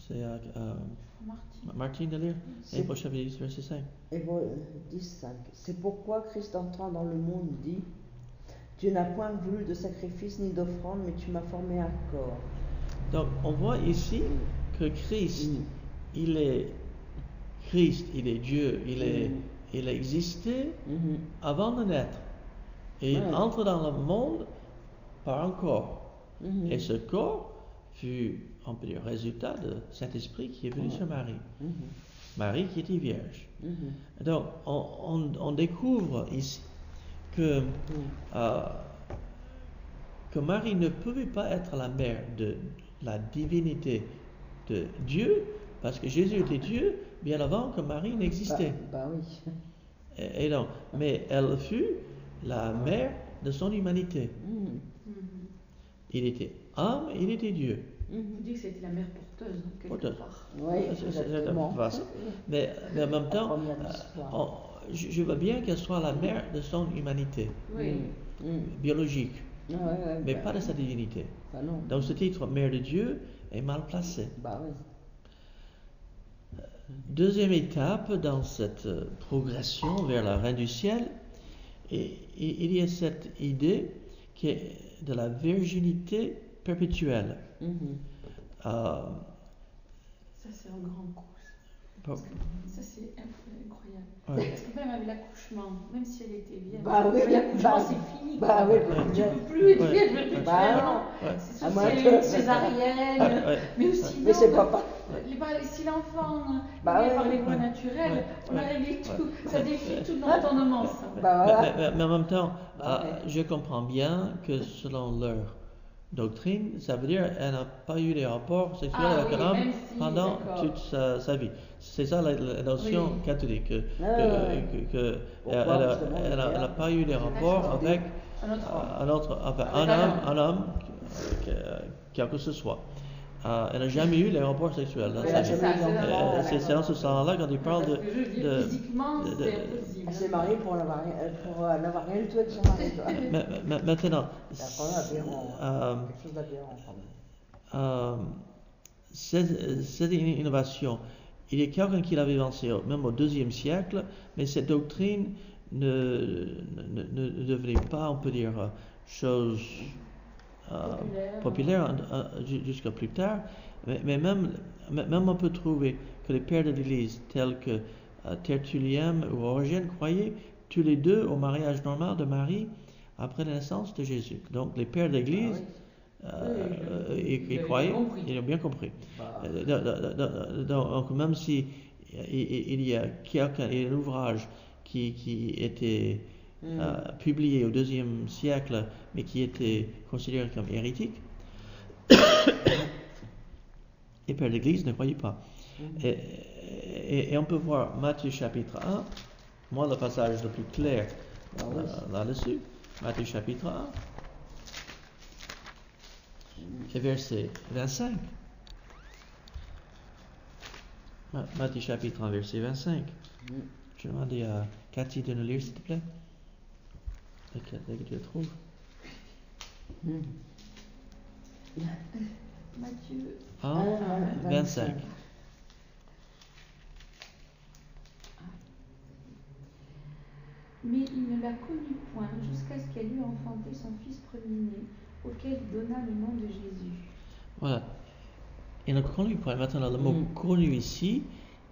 Speaker 1: C'est Martine de lire. Hébreux chapitre 10, verset 5.
Speaker 3: Hébreux 10, 5. C'est pourquoi Christ entrant dans le monde dit: Tu n'as point voulu de sacrifice ni d'offrande, mais tu m'as formé un corps.
Speaker 1: Donc on voit ici que Christ, il est Dieu, il a existé avant de naître. Et il entre dans le monde par un corps. Et ce corps fut, on peut dire, résultat de Saint-Esprit qui est venu sur Marie. Marie qui était vierge. Donc on découvre ici que Marie ne pouvait pas être la mère de la divinité de Dieu, parce que Jésus était Dieu bien avant que Marie n'existait.
Speaker 3: Oui.
Speaker 1: Et donc, mais elle fut la mère de son humanité. Il était homme, il était Dieu.
Speaker 4: On dit que c'était la mère porteuse, quelque part.
Speaker 3: Oui, exactement.
Speaker 1: Mais en même temps, je veux bien qu'elle soit la mère de son humanité biologique, mais pas de sa divinité. Donc ce titre, mère de Dieu, est mal placé. Deuxième étape dans cette progression vers la reine du ciel, et il y a cette idée qui est de la virginité perpétuelle.
Speaker 4: Ça c'est un grand coup. Ça c'est incroyable. Parce que même avec l'accouchement, même si elle était vierge, l'accouchement c'est fini. Tu ne peux plus être vierge. C'est si elle est césarienne, mais aussi
Speaker 3: mais c'est pas
Speaker 4: si l'enfant est par les voies naturelles, on a réglé tout. Ça défie tout l'entendement.
Speaker 1: Mais en même temps, je comprends bien que selon leur doctrine, ça veut dire qu'elle n'a pas eu des rapports sexuels avec un homme pendant toute sa vie. C'est ça la notion catholique, qu'elle n'a pas eu des rapports avec un homme, quel que ce soit. Elle n'a jamais eu des rapports sexuels. C'est dans ce sens-là quand il parle de
Speaker 4: physiquement, c'est impossible.
Speaker 3: Elle s'est mariée pour n'avoir rien du tout avec son mari.
Speaker 1: Maintenant,
Speaker 3: quelque chose d'aberrant.
Speaker 1: C'est une innovation. Il y a quelqu'un qui l'avait avancé même au IIe siècle, mais cette doctrine ne devenait pas, on peut dire, chose populaire jusqu'à plus tard. Mais même on peut trouver que les pères de l'Église, tels que Tertullien ou Origène, croyaient tous les deux au mariage normal de Marie après la naissance de Jésus. Donc les pères de l'Église ils croyaient, ils ont bien compris. Donc même si il y a un ouvrage qui était publié au IIe siècle, mais qui était considéré comme hérétique, les pères de l'Église ne croyaient pas. Et on peut voir Matthieu chapitre 1, moi le passage le plus clair là-dessus, Matthieu chapitre 1, et verset 25. Matthieu chapitre 1, verset 25. Je demande à Cathy de nous lire, s'il te plaît. Dès que tu le trouves.
Speaker 4: Matthieu
Speaker 1: 1, 25.
Speaker 4: Mais il ne la connut point jusqu'à ce qu'elle eût enfanté son fils premier-né, auquel il donna le nom de Jésus.
Speaker 1: Voilà. Et le connu, maintenant, le mot connu ici,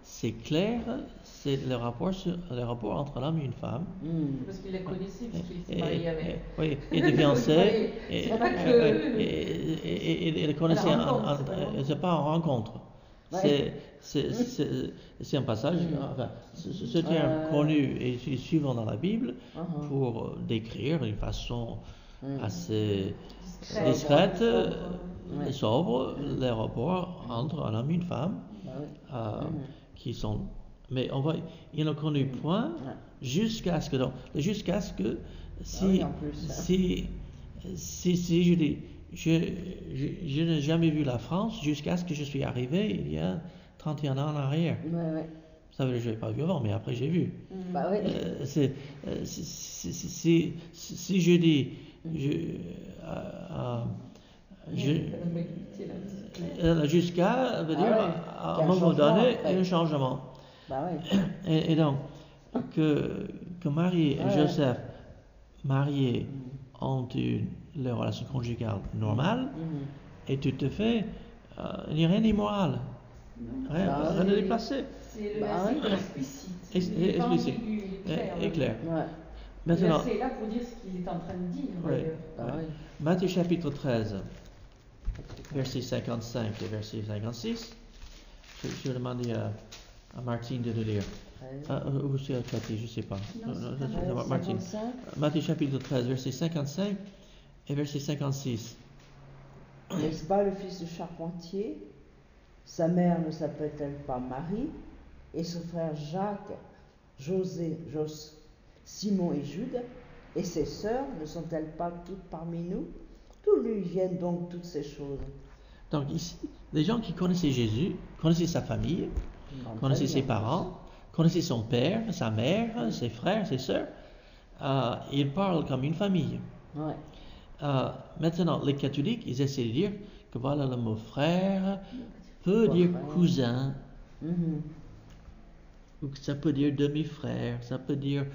Speaker 1: c'est clair, c'est le rapport entre l'homme et une femme.
Speaker 4: Parce qu'il la connaissait, puisqu'il était marié avec.
Speaker 1: Oui, il est fiancé.
Speaker 4: C'est pas que.
Speaker 1: Et le connaissait, c'est pas en rencontre.
Speaker 3: Ouais.
Speaker 1: C'est un passage, enfin, ce terme connu est souvent dans la Bible pour décrire d'une façon assez discrète et sobre les rapports entre un homme et une femme qui sont. Mais il ne connu point jusqu'à ce que si je dis je n'ai jamais vu la France jusqu'à ce que je suis arrivé il y a 31 ans en arrière. Ça veut dire que je n'ai pas vu avant, mais après j'ai vu. Si je dis jusqu'à veut dire à un moment donné un changement. Et donc que Marie et Joseph mariés ont eu leur relation conjugale normale et tout à fait il n'y a rien d'immoral, rien de déplacé.
Speaker 4: C'est le verset explicite.
Speaker 1: Explicite. Et clair.
Speaker 4: Maintenant, le verset est là pour dire ce qu'il est en train de dire.
Speaker 1: Matthieu chapitre 13, verset 55 et verset 56. Je vais demander à Martine de le lire. Ou c'est à Cathy, je ne sais pas. Non, Martine. Matthieu chapitre 13, verset 55 et verset 56.
Speaker 3: N'est-ce pas le fils du charpentier? Sa mère ne s'appelle-t-elle pas Marie? Et son frère Jacques, José, Simon et Jude? Et ses sœurs ne sont-elles pas toutes parmi nous? D'où lui viennent donc toutes ces choses?
Speaker 1: Donc ici, les gens qui connaissaient Jésus, connaissaient sa famille, connaissaient ses parents, connaissaient son père, sa mère, ses frères, ses sœurs. Ils parlent comme une famille. Maintenant, les catholiques, ils essaient de dire que voilà, le mot frère peut dire cousin, ou que ça peut dire demi-frère, ça peut dire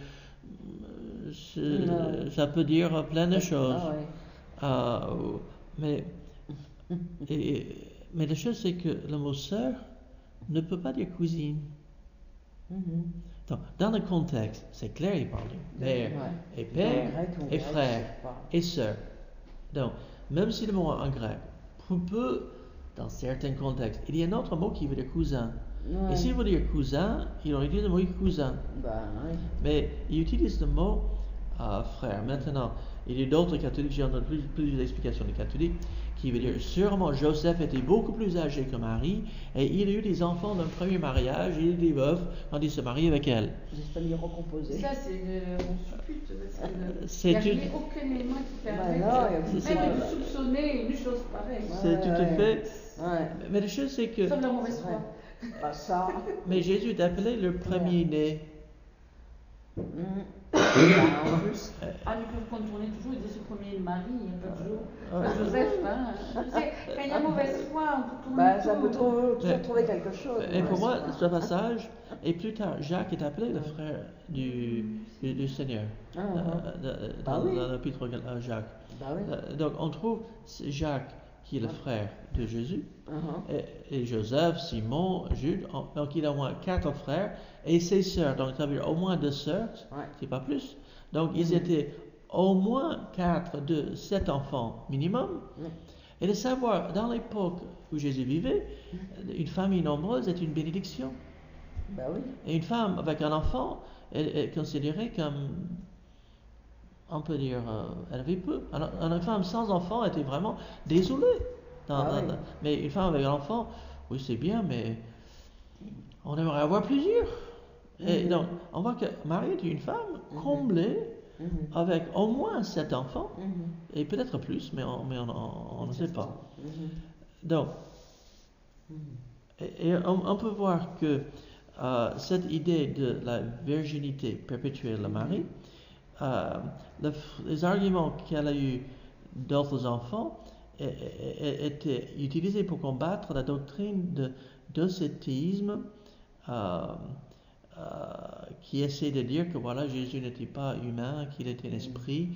Speaker 1: plein de choses. Mais la chose, c'est que le mot sœur ne peut pas dire cousine. Donc, dans le contexte, c'est clair, il parle de mère et père et frère et sœur. Donc, même si le mot en grec peut, dans certains contextes, il y a un autre mot qui veut dire cousin. Et s'il veut dire cousin, il aurait dit le mot cousin. Mais il utilise le mot frère. Maintenant, il y a d'autres catholiques, j'ai entendu plus d'explications des catholiques, qui veut dire sûrement Joseph était beaucoup plus âgé que Marie et il a eu des enfants d'un premier mariage, il était veuf quand il se marie avec elle.
Speaker 3: Des familles recomposées.
Speaker 4: Ça, on suppute, parce qu'il n'y a aucun élément qui permet même de soupçonner une chose pareille.
Speaker 1: C'est tout à fait. Mais la chose, c'est que.
Speaker 4: Sauf la mauvaise foi.
Speaker 3: Pas ça.
Speaker 1: Mais Jésus est appelé le premier-né.
Speaker 3: En plus.
Speaker 4: Ils peuvent contourner toujours, ils disent ce premier Marie, il n'y a pas toujours. Joseph, quand il y a mauvaise foi, on peut tourner.
Speaker 3: Ça peut toujours trouver quelque chose.
Speaker 1: Et pour moi, ce passage, et plus tard, Jacques est appelé le frère du Seigneur. Dans l'épître à Jacques. Donc on trouve Jacques qui est le frère de Jésus, et Joseph, Simon, Jude, donc il a au moins 4 frères, et ses sœurs, donc ça veut dire au moins 2 sœurs, c'est pas plus. Donc ils étaient au moins 4 de 7 enfants minimum. Et de savoir, dans l'époque où Jésus vivait, une famille nombreuse est une bénédiction. Et une femme avec un enfant est considérée comme, on peut dire, elle avait peu. Une femme sans enfant était vraiment désolée. Mais une femme avec un enfant, oui c'est bien, mais on aimerait avoir plusieurs. Et donc, on voit que Marie est une femme comblée avec au moins 7 enfants, et peut-être plus, mais on ne sait pas. Donc, et on peut voir que cette idée de la virginité perpétuelle de Marie, les arguments qu'elle a eu d'autres enfants étaient utilisés pour combattre la doctrine de docétisme qui essaie de dire que voilà, Jésus n'était pas humain, qu'il était un esprit,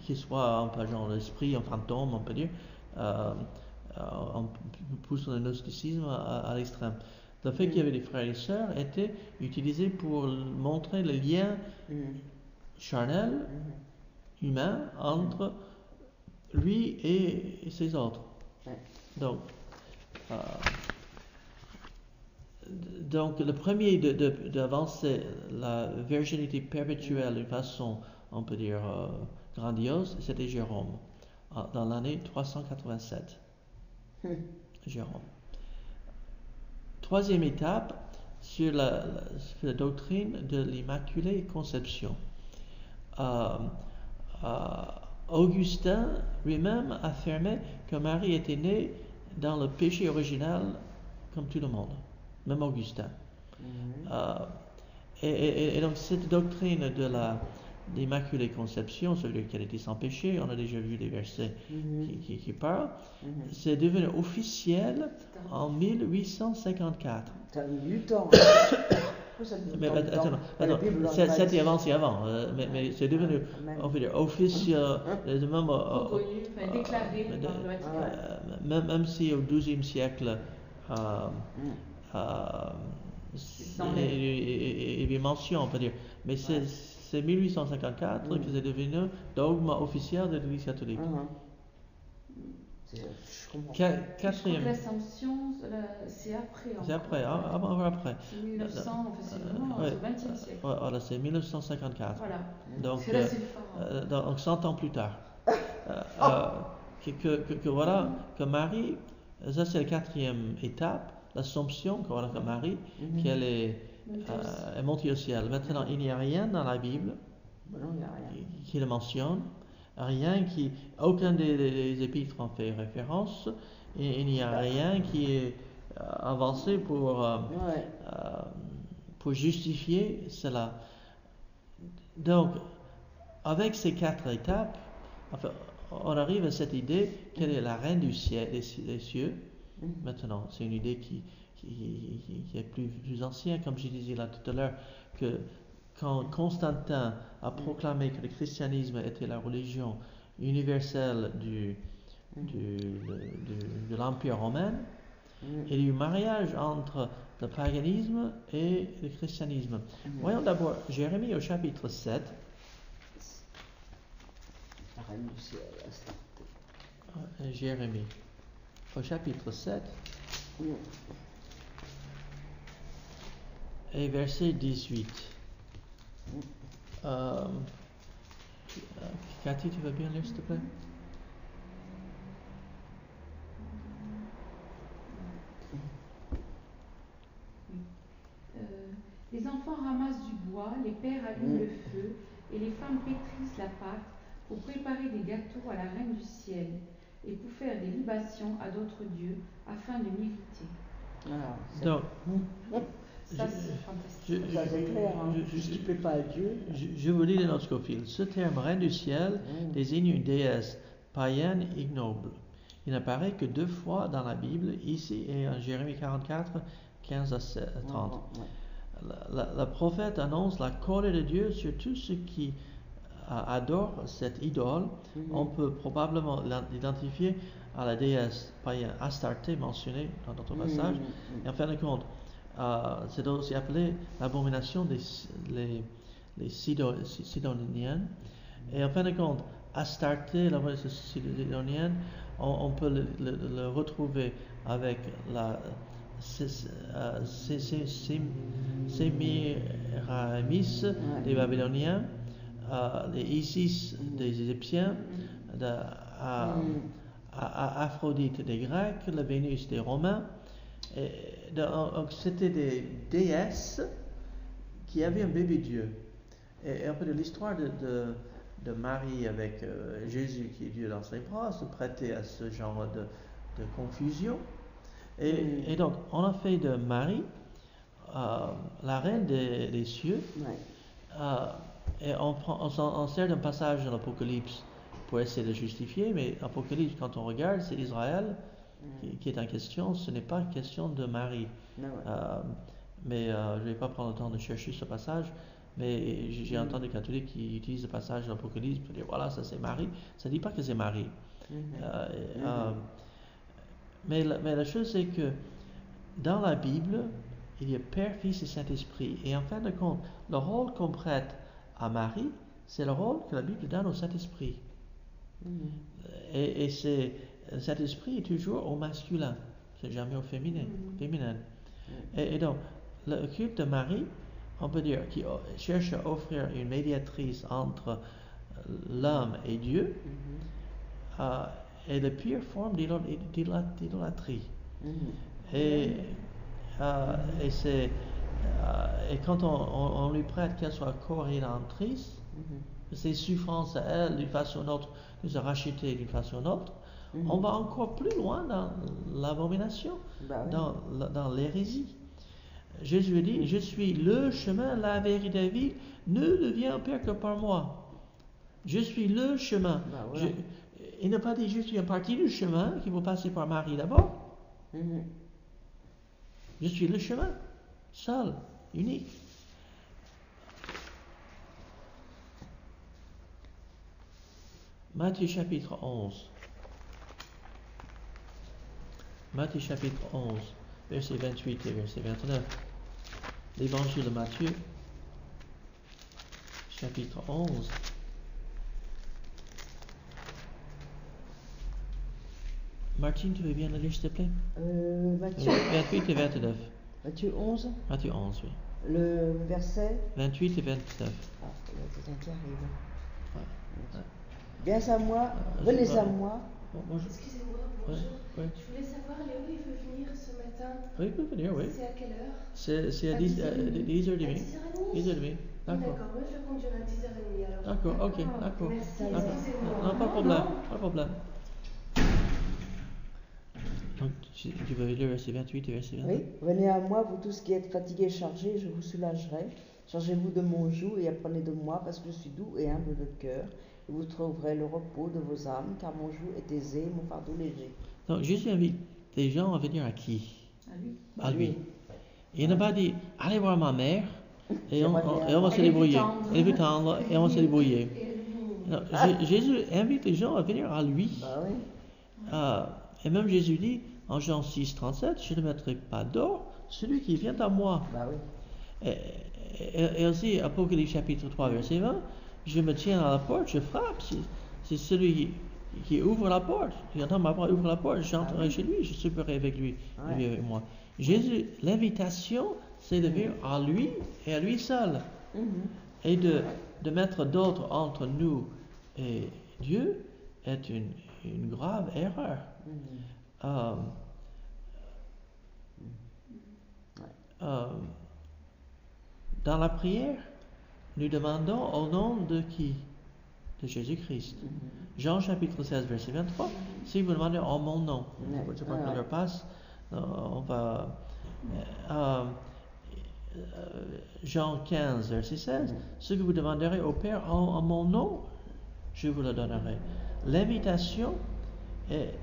Speaker 1: qui soit un peu genre l'esprit, un fantôme, on peut dire, on pousse le gnosticisme à l'extrême. Le fait qu'il y avait des frères et sœurs était utilisé pour montrer le lien charnel, humain, entre lui et ses autres. Donc, le premier d'avancer la virginité perpétuelle d'une façon, on peut dire, grandiose, c'était Jérôme, dans l'année 387. Jérôme. Troisième étape, sur la doctrine de l'Immaculée Conception. Augustin lui-même affirmait que Marie était née dans le péché original comme tout le monde, même Augustin. Et donc cette doctrine de l'Immaculée Conception, ça veut dire qu'elle était sans péché, on a déjà vu les versets qui parlent, c'est devenu officiel en 1854.
Speaker 3: Ça a mis du temps.
Speaker 1: Mais attends, c'était avancé avant, mais c'est devenu, on peut dire, officiel,
Speaker 4: reconnu, déclaré par le Vatican.
Speaker 1: Même si au XIIe siècle, il y a mention, on peut dire, mais c'est 1854 que c'est devenu dogme officiel de l'Église catholique. Quatrième.
Speaker 4: L'Assomption, c'est après.
Speaker 1: C'est après, après.
Speaker 4: C'est 1900, c'est vraiment au XXe siècle.
Speaker 1: Voilà, c'est 1954.
Speaker 4: Voilà.
Speaker 1: Donc,
Speaker 4: c'est là, c'est le phare.
Speaker 1: Donc 100 ans plus tard. Voilà, que Marie, ça c'est la quatrième étape, l'Assomption, que Marie, qu'elle est montée au ciel. Maintenant, il n'y a rien dans la Bible qui le mentionne. Aucun des épîtres en fait référence, et il n'y a rien qui est avancé pour justifier cela. Donc, avec ces 4 étapes, enfin, on arrive à cette idée qu'elle est la reine du ciel, des cieux. Maintenant, c'est une idée qui est plus ancienne, comme je disais là tout à l'heure, que quand Constantin a proclamé que le christianisme était la religion universelle de l'Empire romain, il y a eu mariage entre le paganisme et le christianisme. Voyons d'abord Jérémie au chapitre 7.
Speaker 3: La reine du ciel,
Speaker 1: Jérémie au chapitre 7 et verset 18. Cathy, tu veux bien lire, s'il te plaît?
Speaker 4: Les enfants ramassent du bois, les pères allument le feu, et les femmes pétrissent la pâte pour préparer des gâteaux à la reine du ciel et pour faire des libations à d'autres dieux afin de m'irriter.
Speaker 1: Donc,
Speaker 4: ça, c'est fantastique.
Speaker 3: Ça, c'est clair. Ce qui ne plaît pas à Dieu.
Speaker 1: Je vous lis le Noscophile. Ce terme reine du ciel désigne une déesse païenne ignoble. Il n'apparaît que 2 fois dans la Bible, ici et en Jérémie 44, 15 à 30. La prophète annonce la colère de Dieu sur tous ceux qui adorent cette idole. On peut probablement l'identifier à la déesse païenne Astarté mentionnée dans notre passage. Et en fin de compte, c'est aussi appelé l'abomination des Sidoniens. Et en fin de compte, Astarté, l'abomination sidonienne, on peut le retrouver avec la Sémiramis des Babyloniens, les Isis des Égyptiens, Aphrodite des Grecs, la Vénus des Romains. Donc c'était des déesses qui avaient un bébé Dieu. Et un peu de l'histoire de Marie avec Jésus qui est Dieu dans ses bras se prêtait à ce genre de confusion. Et donc on a fait de Marie la reine des cieux. Et on sert d'un passage dans l'Apocalypse pour essayer de justifier, mais l'Apocalypse, quand on regarde, c'est Israël qui est en question, ce n'est pas question de Marie. Mais je ne vais pas prendre le temps de chercher ce passage. Mais j'ai entendu des catholiques qui utilisent le passage de l'Apocalypse pour dire voilà, ça c'est Marie. Ça ne dit pas que c'est Marie. Mais la chose c'est que dans la Bible, il y a Père, Fils et Saint-Esprit. Et en fin de compte, le rôle qu'on prête à Marie, c'est le rôle que la Bible donne au Saint-Esprit. Et le Saint-Esprit est toujours au masculin, c'est jamais au féminin. Et donc, le culte de Marie, on peut dire, qui cherche à offrir une médiatrice entre l'homme et Dieu, est la pire forme d'idolâtrie. Et quand on lui prête qu'elle soit co-rédemptrice, ses souffrances à elle, d'une façon ou d'une autre, nous a racheté d'une façon ou d'une autre, on va encore plus loin dans l'abomination, dans l'hérésie. Jésus dit, je suis le chemin, la vérité et la vie, nul ne vient au Père que par moi. Je suis le chemin. Il n'a pas dit je suis une partie du chemin qui va passer par Marie d'abord. Je suis le chemin, seul, unique. Matthieu chapitre 11. Matthieu chapitre 11, verset 28 et verset 29. L'évangile de Matthieu, chapitre 11. Martine, tu veux bien le lire, s'il te plaît?
Speaker 3: Matthieu
Speaker 1: 28 et 29.
Speaker 3: Matthieu 11.
Speaker 1: Matthieu 11, oui.
Speaker 3: Le verset
Speaker 1: 28 et 29.
Speaker 3: Ah, il y a quelqu'un qui arrive.
Speaker 1: Ouais.
Speaker 3: Viens à moi, venez à moi.
Speaker 1: Bonjour.
Speaker 5: Excusez-moi, bonjour.
Speaker 1: Ouais.
Speaker 5: Je voulais savoir, Léo, il veut venir ce matin.
Speaker 1: Oui, il peut venir, oui.
Speaker 5: C'est à quelle heure?
Speaker 1: C'est à
Speaker 5: À
Speaker 1: 10h30.
Speaker 5: 10h30.
Speaker 1: 10h30. D'accord.
Speaker 5: Moi je vais conduire à 10h30 alors.
Speaker 1: D'accord, ok, d'accord.
Speaker 5: Merci,
Speaker 1: D'accord.
Speaker 5: excusez-moi.
Speaker 1: Non, pas de problème, pas de problème. Donc, tu veux lire le verset 28 et verset 29?
Speaker 3: Oui, venez à moi, vous tous qui êtes fatigués et chargés, je vous soulagerai. Chargez-vous de mon joug et apprenez de moi, parce que je suis doux et humble de cœur. Et vous trouverez le repos de vos âmes, car mon joug est aisé et mon fardeau léger.
Speaker 1: Donc, Jésus invite les gens à venir à qui? À lui. Il n'a pas dit, allez voir ma mère, et on va se débrouiller. Elle veut tendre, et on va se débrouiller. Non, Jésus invite les gens à venir à lui. Et même Jésus dit, en Jean 6, 37, je ne mettrai pas d'or, celui qui vient à moi. Et aussi, Apocalypse chapitre 3, verset 20, je me tiens à la porte, je frappe. C'est celui qui ouvre la porte. Qui entend ma voix, ouvre la porte, j'entrerai chez lui, je souperai avec lui, lui avec moi. Jésus, l'invitation, c'est de venir à lui et à lui seul. Et de mettre d'autres entre nous et Dieu est une grave erreur. Dans la prière, nous demandons au nom de qui? De Jésus-Christ. Jean chapitre 16, verset 23. Si vous demandez en mon nom, je crois que l'heure passe, on va... Jean 15, verset 16. Ce que vous demanderez au Père en mon nom, je vous le donnerai. L'invitation est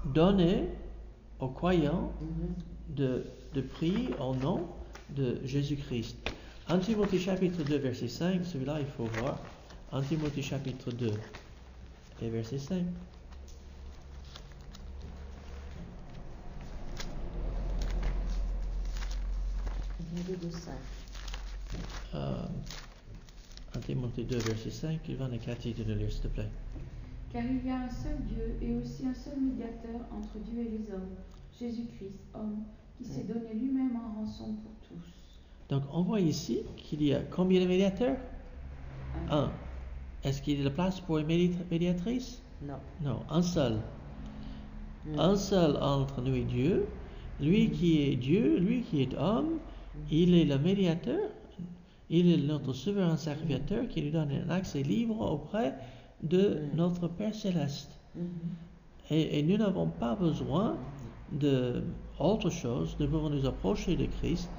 Speaker 1: donnée aux croyants de prier au nom de Jésus-Christ. 1 Timothée chapitre 2, verset 5, celui-là il faut voir. 1 Timothée chapitre 2 et verset 5. Timothée 2, verset 5, il va nous Cathy de le lire, s'il te plaît.
Speaker 4: Car il y a un seul Dieu et aussi un seul médiateur entre Dieu et les hommes, Jésus-Christ, homme, qui s'est donné lui-même en rançon pour tous.
Speaker 1: Donc on voit ici qu'il y a combien de médiateurs? Un. Est-ce qu'il y a de la place pour une médiatrice? Non, un seul. Un seul entre nous et Dieu. Lui qui est Dieu, lui qui est homme, il est le médiateur. Il est notre souverain sacrificateur qui nous donne un accès libre auprès de notre Père Céleste. Et nous n'avons pas besoin d'autre chose. Nous pouvons nous approcher de Christ,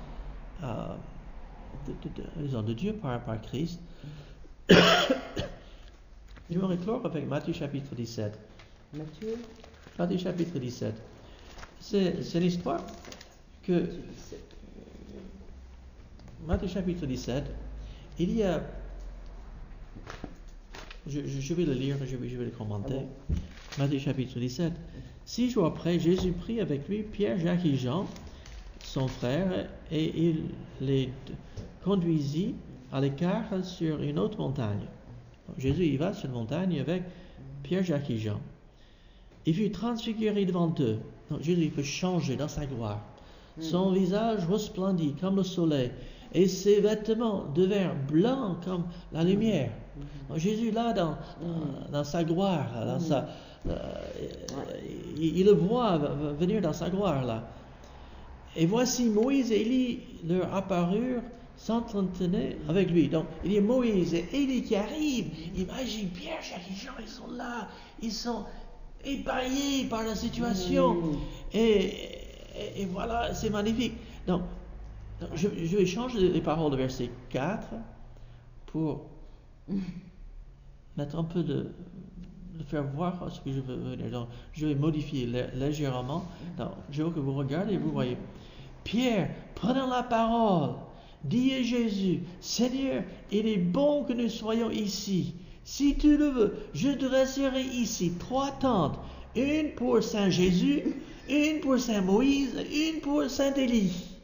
Speaker 1: de Dieu par Christ. Je vais clore avec Matthieu chapitre 17. Matthieu chapitre 17. C'est l'histoire que Matthieu chapitre 17, il y a... Je vais le lire, je vais le commenter. Matthieu chapitre 17. 6 jours après, Jésus prit avec lui Pierre, Jacques et Jean, son frère, et il les conduisit à l'écart sur une autre montagne. Donc, Jésus y va sur une montagne avec Pierre, Jacques et Jean. Il fut transfiguré devant eux. Donc, Jésus il peut changer dans sa gloire. Son visage resplendit comme le soleil et ses vêtements devinrent blancs comme la lumière. Donc, Jésus là dans sa gloire, il le voit venir dans sa gloire là. Et voici Moïse et Élie leur apparurent, s'entretenaient avec lui. Donc il y a Moïse et Élie qui arrivent. Imagine Pierre, Jacques et Jean, ils sont là, ils sont épargnés par la situation. Et voilà, c'est magnifique. Donc je vais changer les paroles de verset 4 pour mettre un peu de faire voir ce que je veux dire. Donc, je vais modifier légèrement. Donc, je veux que vous regardez et vous voyez. Pierre, prenant la parole, dit à Jésus, Seigneur, il est bon que nous soyons ici. Si tu le veux, je dresserai ici 3 tentes, une pour Saint Jésus, une pour Saint Moïse, une pour Saint Élie.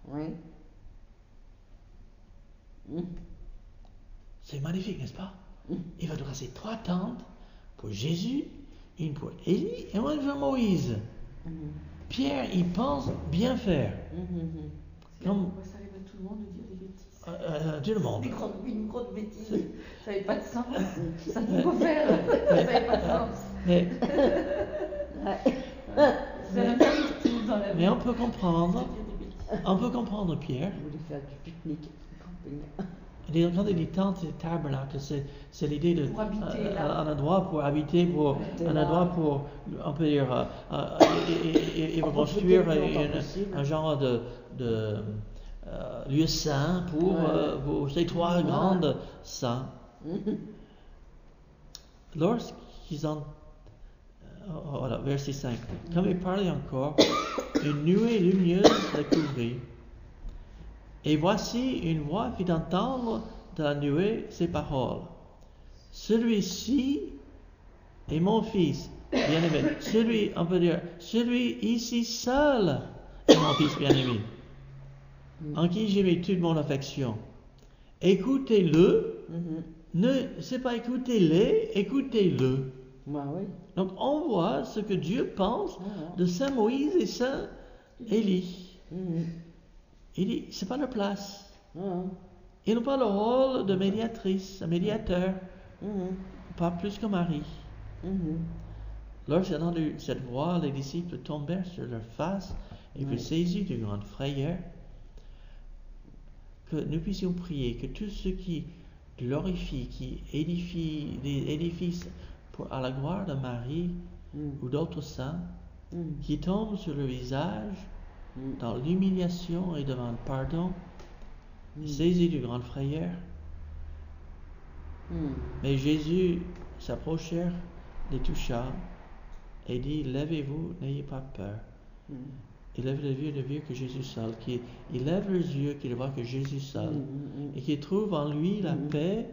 Speaker 3: Oui.
Speaker 1: C'est magnifique, n'est-ce pas? Il va dresser 3 tentes pour Jésus, une pour Élie et une pour Moïse. Pierre, il pense bien faire.
Speaker 4: Comme ça arrive à tout le monde de dire des bêtises.
Speaker 1: Tout le monde.
Speaker 4: Une grosse bêtise, ça n'avait pas de sens. Ça ne peut pas faire. Ça n'avait pas de sens. Ça arrive tout dans la vie.
Speaker 1: Mais on peut comprendre. On peut comprendre Pierre.
Speaker 3: Je voulais faire du pique-nique.
Speaker 1: Quand il dit tente et tabernacle, c'est l'idée de un endroit pour habiter, pour un endroit pour, on peut dire, il va construire un genre de lieu saint pour ces 3 grandes saints. Lorsqu'ils ont, voilà, verset 5, comme il parlait encore, une nuée lumineuse les couvrit. Et voici une voix fit entendre de la nuée ces paroles. Celui-ci est mon fils bien-aimé. On peut dire, celui ici seul est mon fils bien-aimé, en qui j'ai mis toute mon affection. Écoutez-le. C'est pas écoutez-les, écoutez-le.
Speaker 3: Bah, oui.
Speaker 1: Donc on voit ce que Dieu pense de Saint Moïse et Saint Élie. Il dit, c'est pas leur place. Ils n'ont pas le rôle de médiatrice, médiateur, pas plus que Marie. Lorsqu'ils ont entendu cette voix, les disciples tombèrent sur leur face et furent saisis d'une grande frayeur. Que nous puissions prier que tout ce qui glorifie, qui édifie des édifices à la gloire de Marie ou d'autres saints, qui tombent sur le visage dans l'humiliation et demandent pardon, saisis de grande frayeur. Mais Jésus s'approcha, les toucha et dit, levez-vous, n'ayez pas peur. Il lève les yeux de voir que Jésus seul, il lève les yeux, qu'il voit que Jésus seul, et qu'il trouve en lui la paix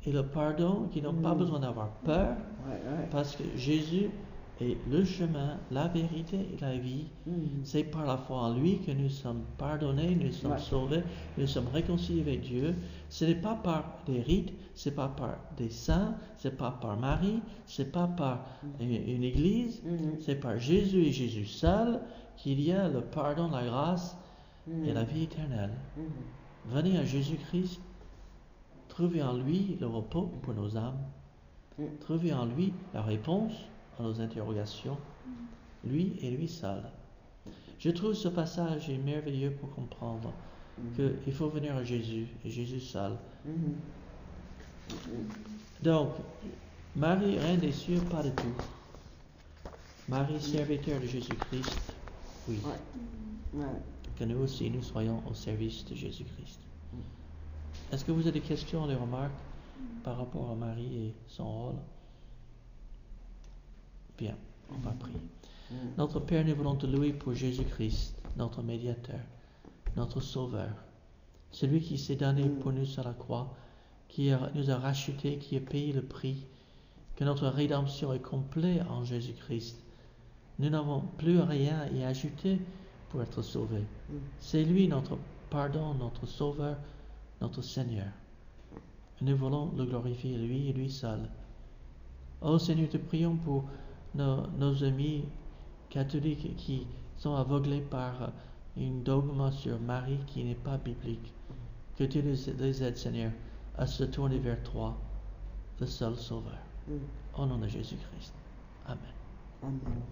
Speaker 1: et le pardon, qu'ils n'ont pas besoin d'avoir peur, parce que Jésus est le chemin, la vérité et la vie. C'est par la foi en lui que nous sommes pardonnés, nous sommes sauvés, nous sommes réconciliés avec Dieu. Ce n'est pas par des rites, ce n'est pas par des saints, ce n'est pas par Marie, ce n'est pas par une église, c'est par Jésus et Jésus seul qu'il y a le pardon, la grâce et la vie éternelle. Venez à Jésus-Christ, trouvez en lui le repos pour nos âmes, trouvez en lui la réponse à nos interrogations, lui et lui seul. Je trouve ce passage est merveilleux pour comprendre qu'il faut venir à Jésus et Jésus seul. Donc, Marie, reine des cieux, pas de tout. Marie, serviteur de Jésus-Christ, oui. Que nous aussi, nous soyons au service de Jésus-Christ. Est-ce que vous avez des questions, des remarques par rapport à Marie et son rôle? Bien, on va prier. Notre Père, nous voulons te louer pour Jésus-Christ. notre médiateur, notre sauveur. Celui qui s'est donné pour nous sur la croix, qui nous a rachetés, qui a payé le prix, que notre rédemption est complète en Jésus-Christ. Nous n'avons plus rien à y ajouter pour être sauvés. C'est lui notre pardon, notre sauveur, notre Seigneur. Nous voulons le glorifier, lui et lui seul. Oh Seigneur, te prions pour nos amis catholiques qui sont aveuglés par un dogme sur Marie qui n'est pas biblique. Que tu les aides, Seigneur, à se tourner vers toi, le seul sauveur. Au nom de Jésus-Christ. Amen.
Speaker 3: Amen.